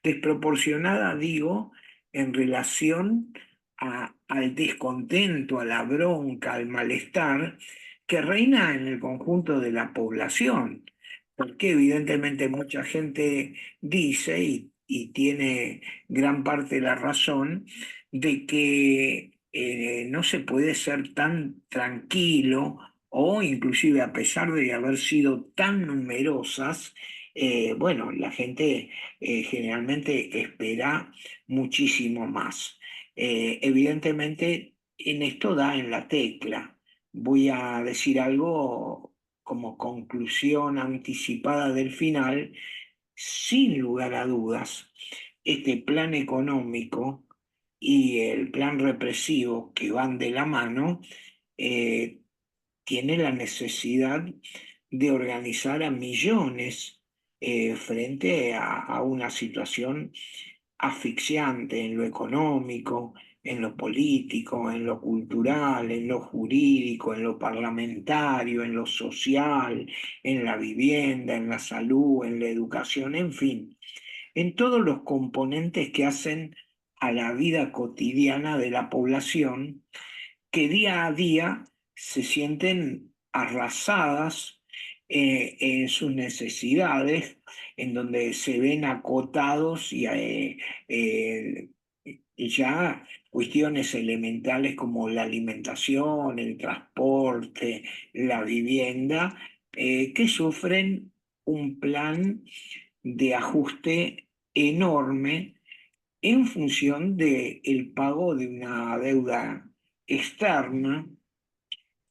desproporcionada, digo, en relación al descontento, a la bronca, al malestar que reina en el conjunto de la población. Porque evidentemente mucha gente dice, y tiene gran parte de la razón, de que no se puede ser tan tranquilo, o inclusive a pesar de haber sido tan numerosas, bueno, la gente generalmente espera muchísimo más. Evidentemente, en esto da en la tecla. Voy a decir algo como conclusión anticipada del final. Sin lugar a dudas, este plan económico y el plan represivo que van de la mano eh, tiene la necesidad de organizar a millones frente a una situación asfixiante en lo económico, en lo político, en lo cultural, en lo jurídico, en lo parlamentario, en lo social, en la vivienda, en la salud, en la educación, en fin, en todos los componentes que hacen a la vida cotidiana de la población, que día a día se sienten arrasadas en sus necesidades, en donde se ven acotados y ya cuestiones elementales como la alimentación, el transporte, la vivienda, que sufren un plan de ajuste enorme en función del pago de una deuda externa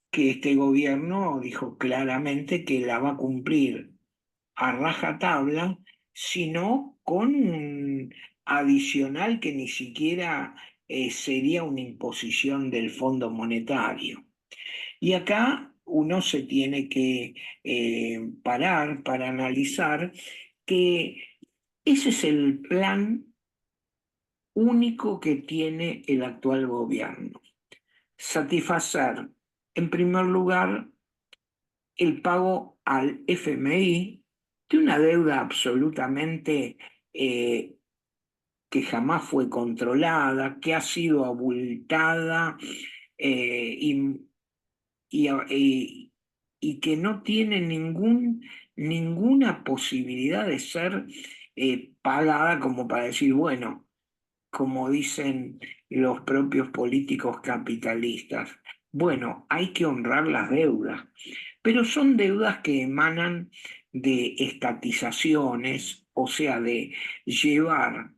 que este gobierno dijo claramente que la va a cumplir a rajatabla, sino con un adicional que ni siquiera sería una imposición del Fondo Monetario. Y acá uno se tiene que parar para analizar que ese es el plan único que tiene el actual gobierno. Satisfacer, en primer lugar, el pago al FMI de una deuda absolutamente que jamás fue controlada, que ha sido abultada y, y que no tiene ninguna posibilidad de ser pagada como para decir, bueno, como dicen los propios políticos capitalistas. Bueno, hay que honrar las deudas, pero son deudas que emanan de estatizaciones, o sea, de llevar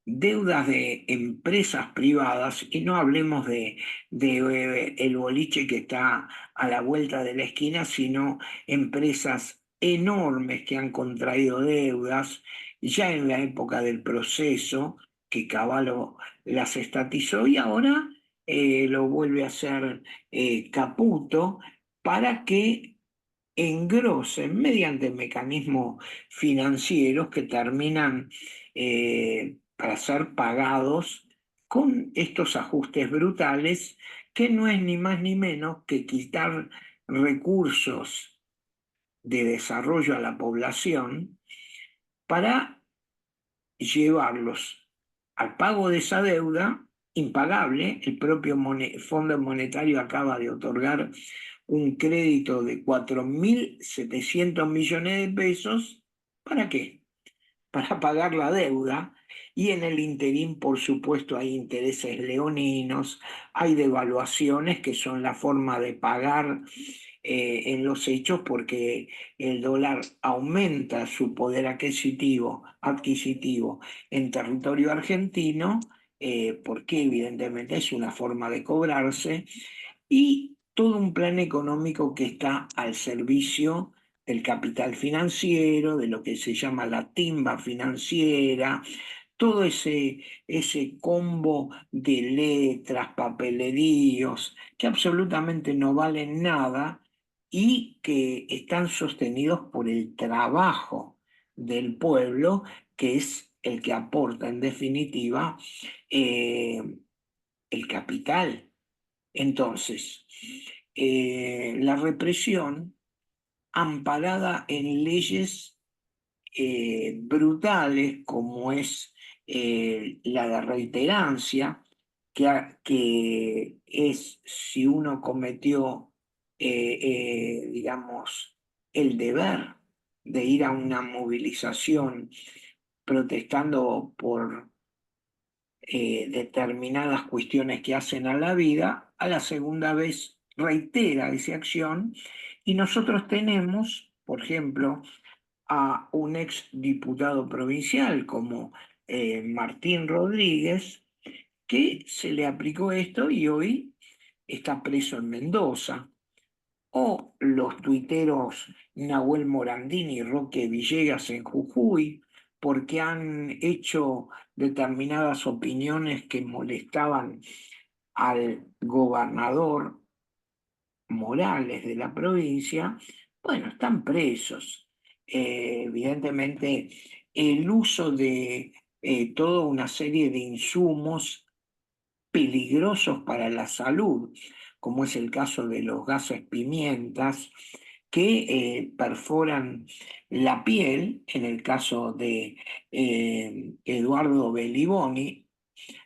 deudas de empresas privadas, y no hablemos de el boliche que está a la vuelta de la esquina, sino empresas enormes que han contraído deudas ya en la época del proceso, que Cavallo las estatizó y ahora lo vuelve a hacer Caputo para que engrosen mediante mecanismos financieros que terminan para ser pagados con estos ajustes brutales, que no es ni más ni menos que quitar recursos de desarrollo a la población para llevarlos al pago de esa deuda impagable. El propio Fondo Monetario acaba de otorgar un crédito de 4.700 millones de pesos. ¿Para qué? Para pagar la deuda, y en el interín, por supuesto, hay intereses leoninos, hay devaluaciones que son la forma de pagar en los hechos, porque el dólar aumenta su poder adquisitivo en territorio argentino, porque evidentemente es una forma de cobrarse, y todo un plan económico que está al servicio del capital financiero, de lo que se llama la timba financiera, todo ese combo de letras, papeleríos, que absolutamente no valen nada y que están sostenidos por el trabajo del pueblo, que es el que aporta en definitiva el capital. Entonces, la represión, amparada en leyes brutales, como es la de reiterancia, que es si uno cometió, digamos, el deber de ir a una movilización protestando por determinadas cuestiones que hacen a la vida, a la segunda vez reitera esa acción, y nosotros tenemos, por ejemplo, a un ex diputado provincial como Martín Rodríguez, que se le aplicó esto y hoy está preso en Mendoza, o los tuiteros Nahuel Morandini y Roque Villegas en Jujuy, porque han hecho determinadas opiniones que molestaban al gobernador Morales de la provincia. Bueno, están presos. Evidentemente, el uso de toda una serie de insumos peligrosos para la salud, como es el caso de los gases pimientas, que perforan la piel, en el caso de Eduardo Beliboni,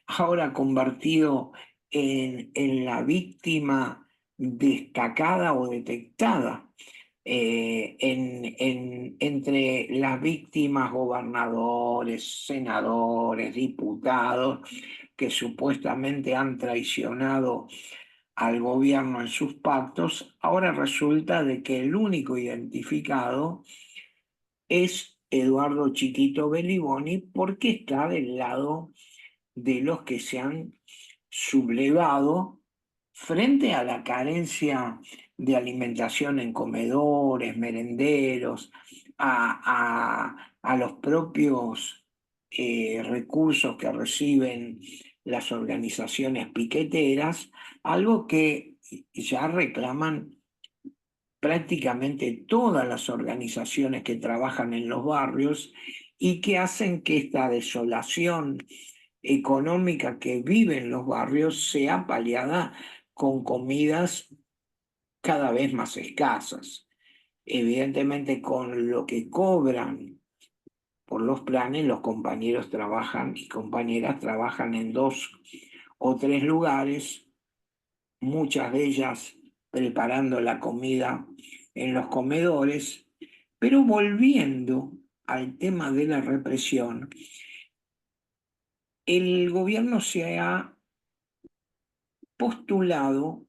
ahora convertido en la víctima destacada o detectada. Entre las víctimas, gobernadores, senadores, diputados, que supuestamente han traicionado al gobierno en sus pactos, ahora resulta de que el único identificado es Eduardo Chiquito Beliboni, porque está del lado de los que se han sublevado frente a la carencia de alimentación en comedores, merenderos, a los propios recursos que reciben las organizaciones piqueteras, algo que ya reclaman prácticamente todas las organizaciones que trabajan en los barrios y que hacen que esta desolación económica que viven los barrios sea paliada con comidas cada vez más escasas. Evidentemente, con lo que cobran por los planes, los compañeros trabajan y compañeras trabajan en 2 o 3 lugares, muchas de ellas preparando la comida en los comedores, pero volviendo al tema de la represión, el gobierno se ha postulado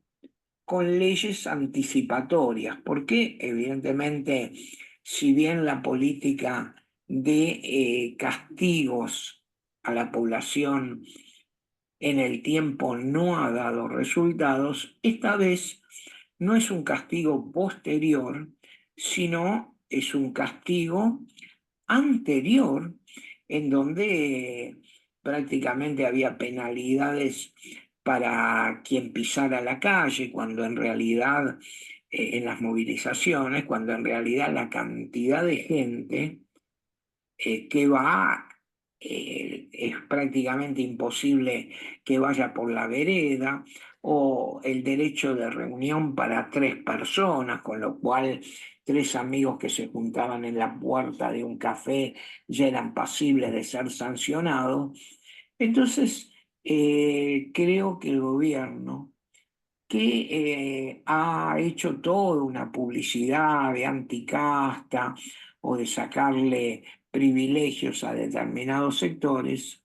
con leyes anticipatorias, porque evidentemente, si bien la política de castigos a la población en el tiempo no ha dado resultados, esta vez no es un castigo posterior, sino es un castigo anterior, en donde prácticamente había penalidades para quien pisara la calle, cuando en realidad, en las movilizaciones, cuando en realidad la cantidad de gente que va, es prácticamente imposible que vaya por la vereda, o el derecho de reunión para 3 personas, con lo cual 3 amigos que se juntaban en la puerta de un café ya eran pasibles de ser sancionados. Entonces, creo que el gobierno, que ha hecho toda una publicidad de anticasta o de sacarle privilegios a determinados sectores,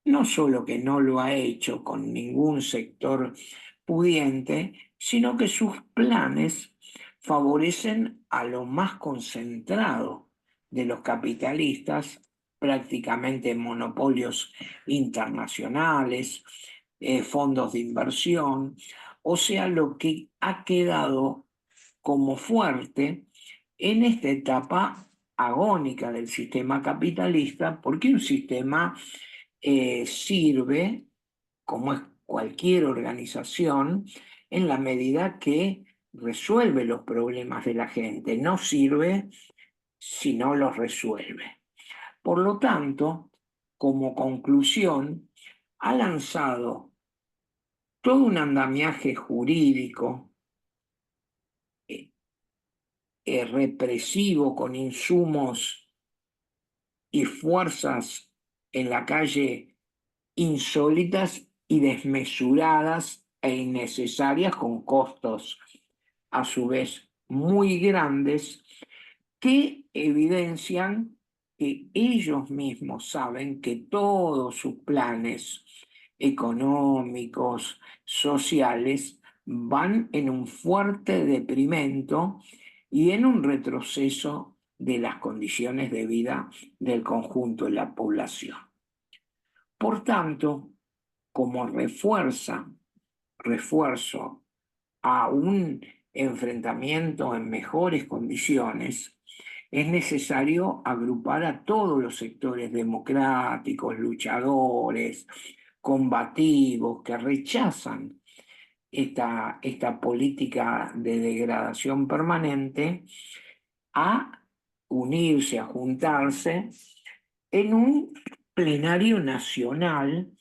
no solo que no lo ha hecho con ningún sector pudiente, sino que sus planes favorecen a lo más concentrado de los capitalistas, prácticamente monopolios internacionales, fondos de inversión, o sea, lo que ha quedado como fuerte en esta etapa agónica del sistema capitalista, porque un sistema sirve, como es cualquier organización, en la medida que resuelve los problemas de la gente, no sirve si no los resuelve. Por lo tanto, como conclusión, ha lanzado todo un andamiaje jurídico represivo, con insumos y fuerzas en la calle insólitas y desmesuradas e innecesarias, con costos a su vez muy grandes, que evidencian que ellos mismos saben que todos sus planes económicos, sociales, van en un fuerte detrimento y en un retroceso de las condiciones de vida del conjunto de la población. Por tanto, como refuerzo a un enfrentamiento en mejores condiciones, es necesario agrupar a todos los sectores democráticos, luchadores, combativos, que rechazan esta política de degradación permanente, a unirse, a juntarse en un plenario nacional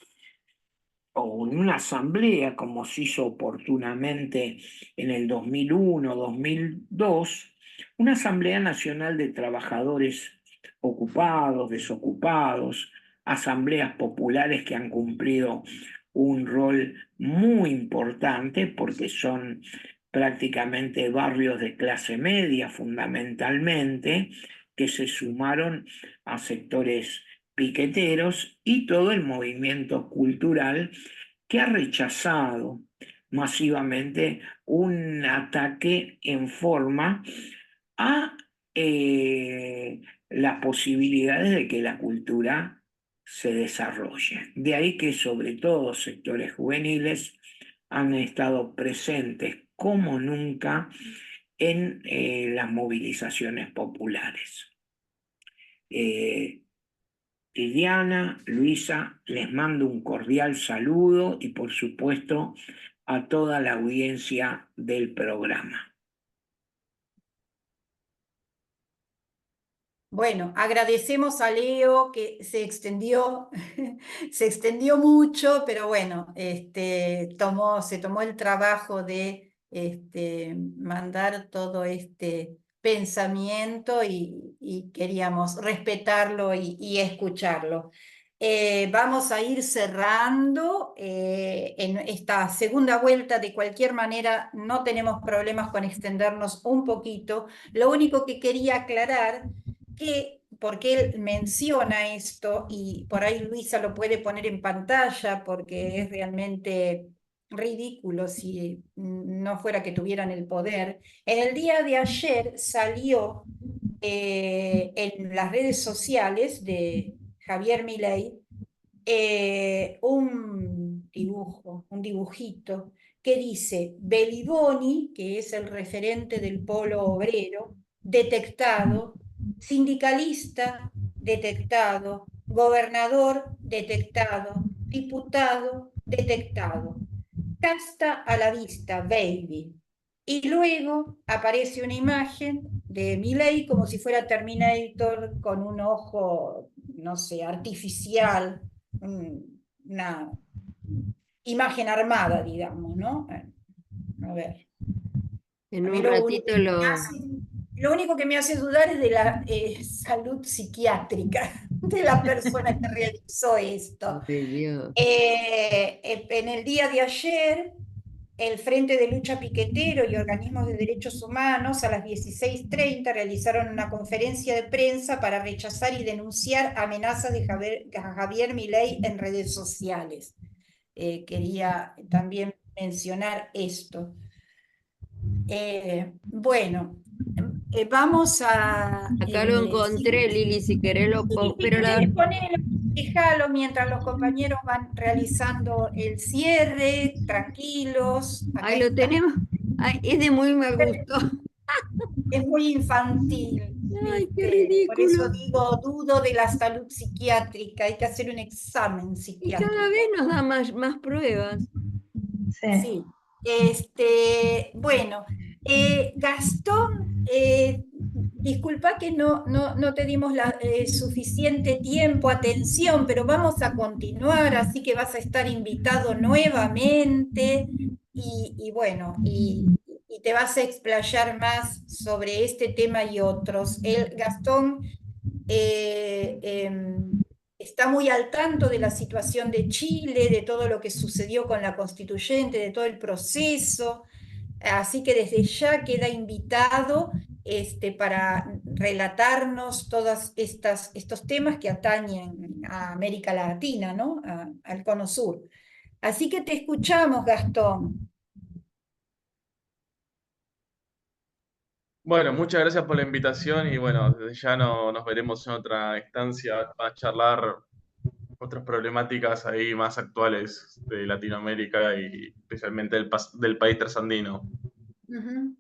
o en una asamblea, como se hizo oportunamente en el 2001-2002, una asamblea nacional de trabajadores ocupados, desocupados, asambleas populares que han cumplido un rol muy importante porque son prácticamente barrios de clase media fundamentalmente, que se sumaron a sectores piqueteros y todo el movimiento cultural que ha rechazado masivamente un ataque en forma a las posibilidades de que la cultura se desarrolle. De ahí que sobre todo sectores juveniles han estado presentes como nunca en las movilizaciones populares. Liliana, Luisa, les mando un cordial saludo y por supuesto a toda la audiencia del programa. Bueno, agradecemos a Leo que se extendió, se extendió mucho, pero bueno, se tomó el trabajo de mandar todo este pensamiento y queríamos respetarlo y escucharlo. Vamos a ir cerrando en esta segunda vuelta. De cualquier manera, no tenemos problemas con extendernos un poquito. Lo único que quería aclarar porque él menciona esto, y por ahí Luisa lo puede poner en pantalla, porque es realmente ridículo si no fuera que tuvieran el poder. En el día de ayer salió en las redes sociales de Javier Milei un dibujo, un dibujito, que dice Belidoni, que es el referente del polo obrero, detectado, sindicalista, detectado, gobernador, detectado, diputado, detectado. Casta a la vista, baby. Y luego aparece una imagen de Milei como si fuera Terminator con un ojo, no sé, artificial, una imagen armada, digamos, ¿no? A ver. En A mí un ratito lo único que me hace dudar es de la salud psiquiátrica de la persona que realizó esto. Ay, Dios. En el día de ayer, el Frente de Lucha Piquetero y organismos de derechos humanos a las 16:30 realizaron una conferencia de prensa para rechazar y denunciar amenazas de Javier Milei en redes sociales. Quería también mencionar esto. Bueno, vamos a... Acá lo encontré, Lili, si querés lo pongo, si pero querés ponelo, déjalo mientras los compañeros van realizando el cierre, tranquilos. Acá ahí lo está. tenemos. Ay, es de muy mal gusto. Es muy infantil, Ay, qué ¿viste? Por eso ridículo. digo, dudo de la salud psiquiátrica, hay que hacer un examen Y cada psiquiátrico. vez nos da más pruebas. Sí. Bueno, Gastón, disculpa que no te dimos suficiente tiempo, atención, pero vamos a continuar, así que vas a estar invitado nuevamente y bueno, y te vas a explayar más sobre este tema y otros. Gastón está muy al tanto de la situación de Chile, de todo lo que sucedió con la constituyente, de todo el proceso, así que desde ya queda invitado para relatarnos todos estos temas que atañen a América Latina, ¿no? Al Cono Sur. Así que te escuchamos, Gastón. Bueno, muchas gracias por la invitación y bueno, desde ya nos veremos en otra instancia para charlar otras problemáticas ahí más actuales de Latinoamérica y especialmente del país trasandino. Ujú.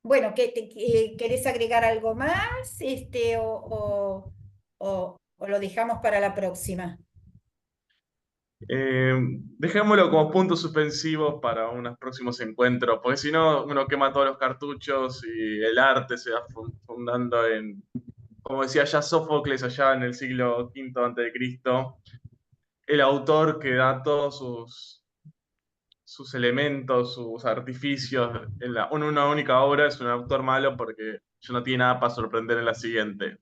Bueno, ¿querés agregar algo más o lo dejamos para la próxima? Eh, Dejémoslo como puntos suspensivos para unos próximos encuentros, porque si no, uno quema todos los cartuchos y el arte se va fundando en, como decía ya Sófocles allá en el siglo V a.C., el autor que da todos sus elementos, sus artificios en una única obra es un autor malo porque ya no tiene nada para sorprender en la siguiente.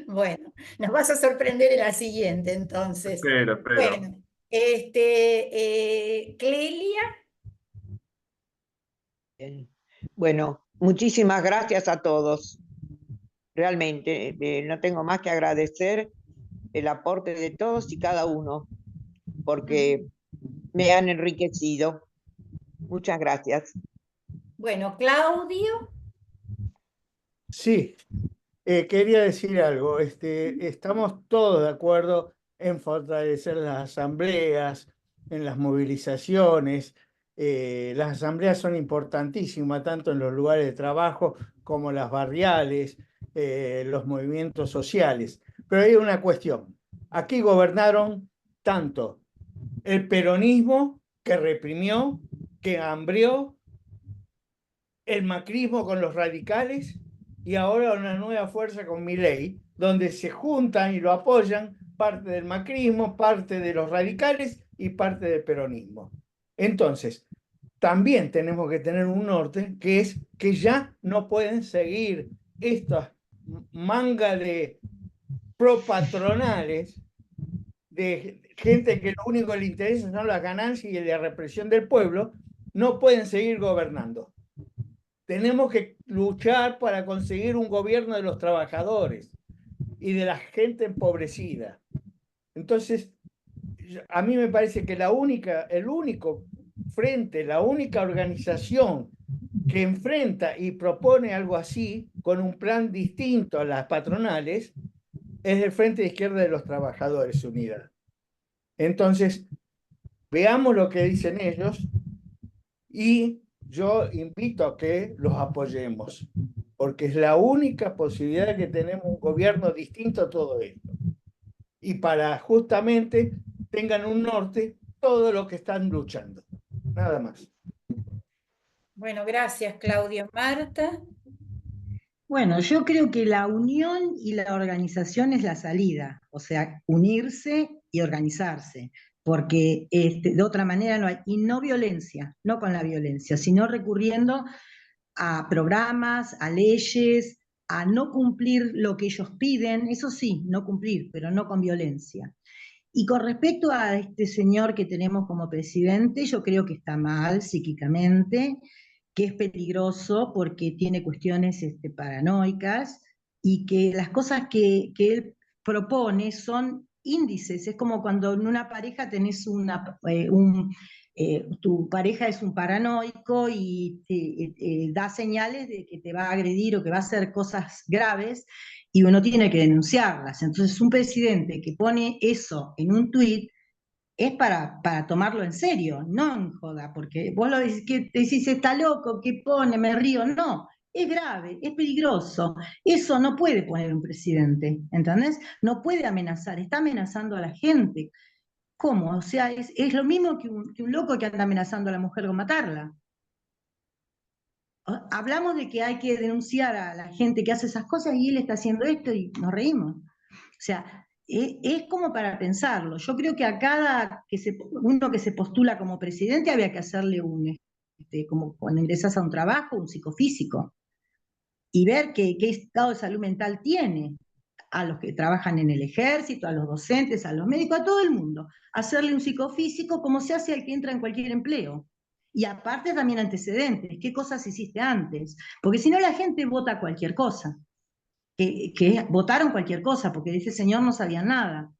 Bueno, nos vas a sorprender en la siguiente, entonces. Espero. Bueno, Clelia. Bien. Bueno, muchísimas gracias a todos. Realmente, no tengo más que agradecer el aporte de todos y cada uno, porque me han enriquecido. Muchas gracias. Bueno, Claudio. Sí, quería decir algo. Estamos todos de acuerdo en fortalecer las asambleas, en las movilizaciones. Las asambleas son importantísimas, tanto en los lugares de trabajo como las barriales, los movimientos sociales. Pero hay una cuestión. Aquí gobernaron tanto el peronismo, que reprimió, que hambrió, el macrismo con los radicales y ahora una nueva fuerza con Milei, donde se juntan y lo apoyan parte del macrismo, parte de los radicales y parte del peronismo. Entonces, también tenemos que tener un norte, que es que ya no pueden seguir estas mangas de propatronales, de gente que lo único que le interesa son las ganancias y la represión del pueblo, no pueden seguir gobernando. Tenemos que luchar para conseguir un gobierno de los trabajadores y de la gente empobrecida. Entonces, a mí me parece que el único frente, la única organización que enfrenta y propone algo así, con un plan distinto a las patronales, es el Frente de Izquierda de los Trabajadores Unida. Entonces, veamos lo que dicen ellos y yo invito a que los apoyemos, porque es la única posibilidad que tenemos un gobierno distinto a todo esto. Y para justamente tengan un norte todo lo que están luchando. Nada más. Bueno, gracias, Claudio. Marta. Bueno, yo creo que la unión y la organización es la salida, o sea, unirse y organizarse, porque de otra manera no hay, y no violencia, no con la violencia, sino recurriendo a programas, a leyes, a no cumplir lo que ellos piden, eso sí, no cumplir, pero no con violencia. Y con respecto a este señor que tenemos como presidente, yo creo que está mal psíquicamente, que es peligroso porque tiene cuestiones paranoicas y que las cosas que él propone son índices. Es como cuando en una pareja tenés tu pareja es un paranoico y te da señales de que te va a agredir o que va a hacer cosas graves y uno tiene que denunciarlas. Entonces, un presidente que pone eso en un tuit es para tomarlo en serio, no en joda, porque vos lo decís, que te decís, está loco, ¿qué pone? Me río. No, es grave, es peligroso. Eso no puede poner un presidente, ¿entendés? No puede amenazar, está amenazando a la gente. ¿Cómo? O sea, es lo mismo que un loco que anda amenazando a la mujer con matarla. Hablamos de que hay que denunciar a la gente que hace esas cosas y él está haciendo esto y nos reímos. O sea, es como para pensarlo. Yo creo que a cada uno que se postula como presidente había que hacerle como cuando ingresas a un trabajo, un psicofísico, y ver qué estado de salud mental tiene a los que trabajan en el ejército, a los docentes, a los médicos, a todo el mundo. Hacerle un psicofísico como se hace al que entra en cualquier empleo. Y aparte también antecedentes, qué cosas hiciste antes. Porque si no la gente vota cualquier cosa. Que votaron cualquier cosa, porque de ese señor no sabían nada,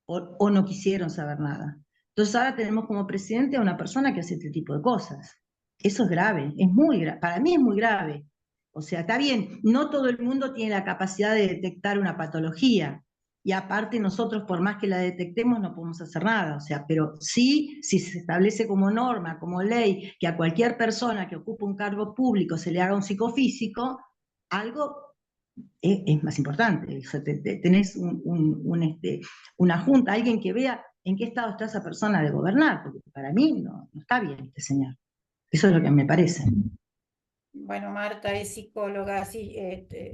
o no quisieron saber nada. Entonces ahora tenemos como presidente a una persona que hace este tipo de cosas. Eso es grave, es muy grave, para mí es muy grave. O sea, está bien, no todo el mundo tiene la capacidad de detectar una patología, y aparte nosotros, por más que la detectemos, no podemos hacer nada. O sea, pero sí, si se establece como norma, como ley, que a cualquier persona que ocupe un cargo público se le haga un psicofísico, algo es más importante. O sea, tenés una junta, alguien que vea en qué estado está esa persona de gobernar, porque para mí no está bien este señor. Eso es lo que me parece. Bueno, Marta es psicóloga, sí,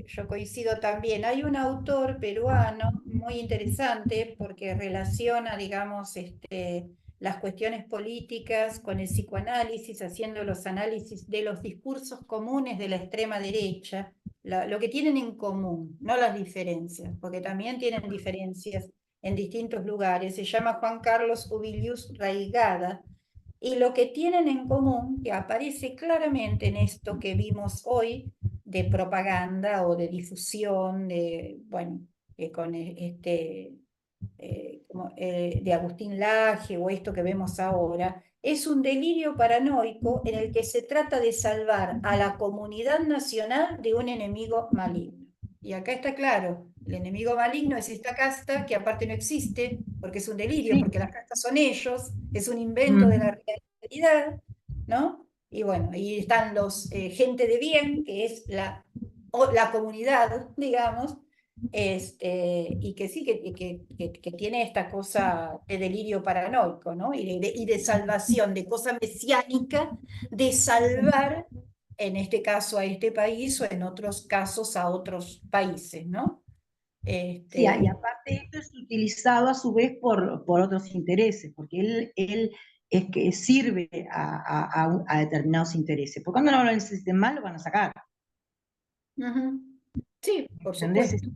yo coincido también. Hay un autor peruano muy interesante porque relaciona, digamos, las cuestiones políticas con el psicoanálisis, haciendo los análisis de los discursos comunes de la extrema derecha. lo que tienen en común, no las diferencias, porque también tienen diferencias en distintos lugares. Se llama Juan Carlos Ubilius Raigada, y lo que tienen en común, que aparece claramente en esto que vimos hoy, de propaganda o de difusión, bueno, con de Agustín Laje o esto que vemos ahora, es un delirio paranoico en el que se trata de salvar a la comunidad nacional de un enemigo maligno. Y acá está claro, el enemigo maligno es esta casta que aparte no existe, porque es un delirio, Sí. porque las castas son ellos, es un invento de la realidad, ¿no? Y bueno, y están los gente de bien, que es la comunidad, digamos, y que sí, que tiene esta cosa de delirio paranoico, ¿no? Y de salvación, de cosa mesiánica, de salvar, en este caso a este país o en otros casos a otros países, ¿no? Sí, y aparte esto es utilizado a su vez por otros intereses, porque él es que sirve a determinados intereses. Porque cuando no lo necesiten más, lo van a sacar. Sí, por ¿Entendés? supuesto.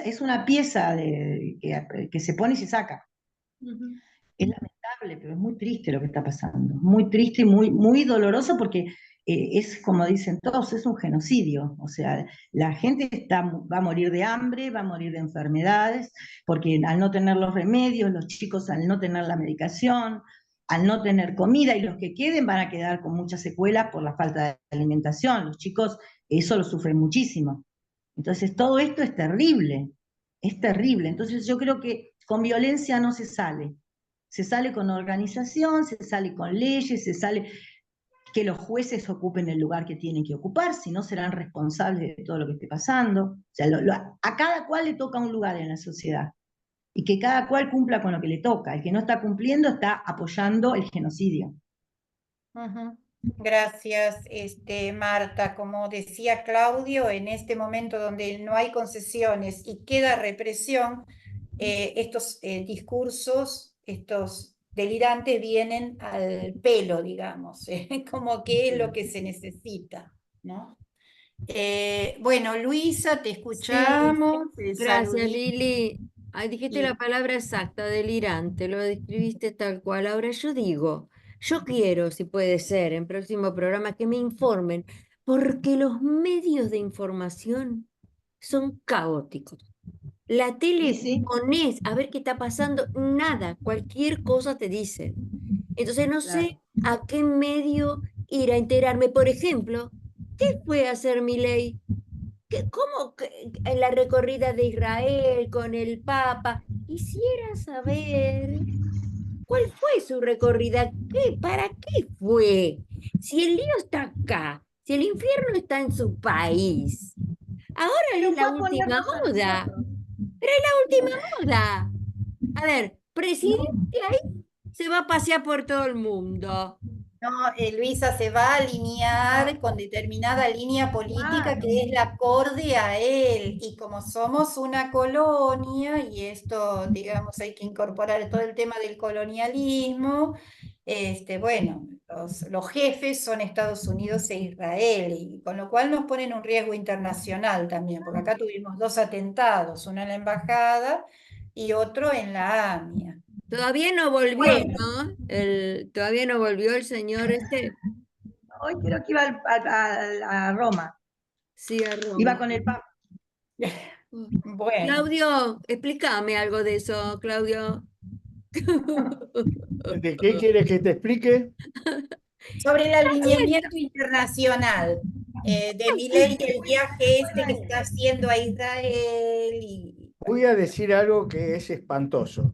Es una pieza que se pone y se saca. Es lamentable, pero es muy triste lo que está pasando. Muy triste y muy doloroso porque es, como dicen todos, es un genocidio. O sea, la gente va a morir de hambre, va a morir de enfermedades, porque al no tener los remedios, los chicos al no tener la medicación, al no tener comida, y los que queden van a quedar con muchas secuelas por la falta de alimentación. Los chicos eso lo sufren muchísimo. Entonces, todo esto es terrible, es terrible. Entonces, yo creo que con violencia no se sale. Se sale con organización, se sale con leyes, se sale que los jueces ocupen el lugar que tienen que ocupar, si no serán responsables de todo lo que esté pasando. O sea, a cada cual le toca un lugar en la sociedad y que cada cual cumpla con lo que le toca. El que no está cumpliendo está apoyando el genocidio. Gracias, Marta. Como decía Claudio, en este momento donde no hay concesiones y queda represión, estos discursos, estos delirantes vienen al pelo, digamos, como que es lo que se necesita, ¿no? Bueno, Luisa, te escuchamos. Gracias, Lili. Ay, dijiste la palabra exacta, delirante, lo describiste tal cual. Ahora yo digo, yo quiero, si puede ser, en próximo programa que me informen, porque los medios de información son caóticos. La tele pones a ver qué está pasando, nada, cualquier cosa te dice. Entonces no sé a qué medio ir a enterarme. Por ejemplo, ¿qué fue a hacer Milei? ¿Cómo en la recorrida de Israel con el Papa? Quisiera saber cuál fue su recorrida, para qué fue. Si el lío está acá, si el infierno está en su país. Ahora es la última moda. Pero es la última moda. A ver, presidente ahí se va a pasear por todo el mundo. No, Luisa se va a alinear con determinada línea política que es la acorde a él. Y como somos una colonia, y esto, digamos, hay que incorporar todo el tema del colonialismo, bueno, los jefes son Estados Unidos e Israel, y con lo cual nos ponen un riesgo internacional también, porque acá tuvimos 2 atentados, uno en la embajada y otro en la AMIA. Todavía no volvió, ¿no? Todavía no volvió el señor Hoy creo que iba a Roma. Sí, a Roma. Iba con el Papa. Bueno. Claudio, explícame algo de eso, Claudio. ¿De qué quieres que te explique? Sobre el alineamiento internacional de Milei y el viaje que está haciendo a Israel. Voy a decir algo que es espantoso.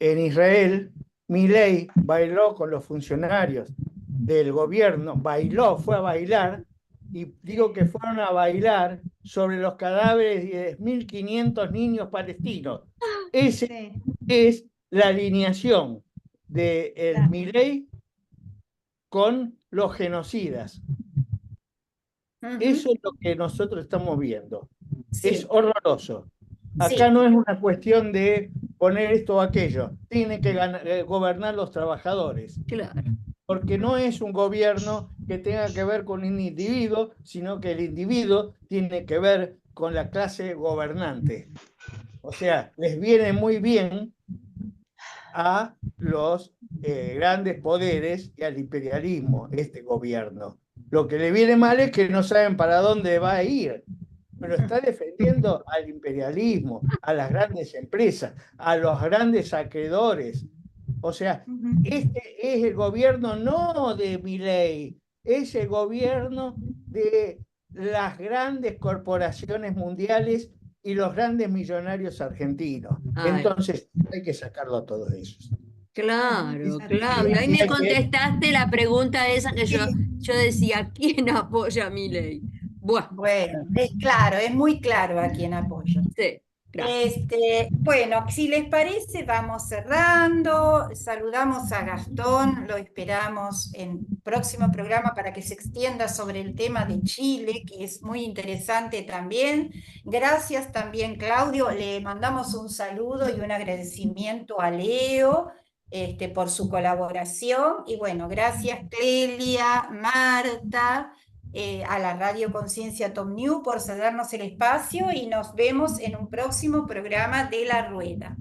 En Israel, Milei bailó con los funcionarios del gobierno, fue a bailar, y digo que fueron a bailar sobre los cadáveres de 10.500 niños palestinos. Esa es la alineación de Milei con los genocidas. Eso es lo que nosotros estamos viendo. Es horroroso. Acá no es una cuestión de poner esto o aquello. Tiene que gobernar los trabajadores. Claro. porque no es un gobierno que tenga que ver con un individuo, sino que el individuo tiene que ver con la clase gobernante. O sea, les viene muy bien a los grandes poderes y al imperialismo este gobierno. Lo que le viene mal es que no saben para dónde va a ir, pero está defendiendo al imperialismo, a las grandes empresas, a los grandes acreedores. O sea, este es el gobierno no de Milei, es el gobierno de las grandes corporaciones mundiales y los grandes millonarios argentinos. Ay. Entonces hay que sacarlo a todos esos. Claro, Exacto. Claudio. Ahí Y me hay que- contestaste la pregunta esa que yo decía, ¿quién apoya a Milei? Buah, Bueno, es claro, es muy claro a quién apoyo. sí, gracias. Bueno, si les parece, vamos cerrando. Saludamos a Gastón, lo esperamos en próximo programa para que se extienda sobre el tema de Chile, que es muy interesante también. Gracias también, Claudio. Le mandamos un saludo y un agradecimiento a Leo, por su colaboración. Y bueno, gracias, Clelia, Marta. A la Radio Conciencia Top New por cedernos el espacio y nos vemos en un próximo programa de La Rueda.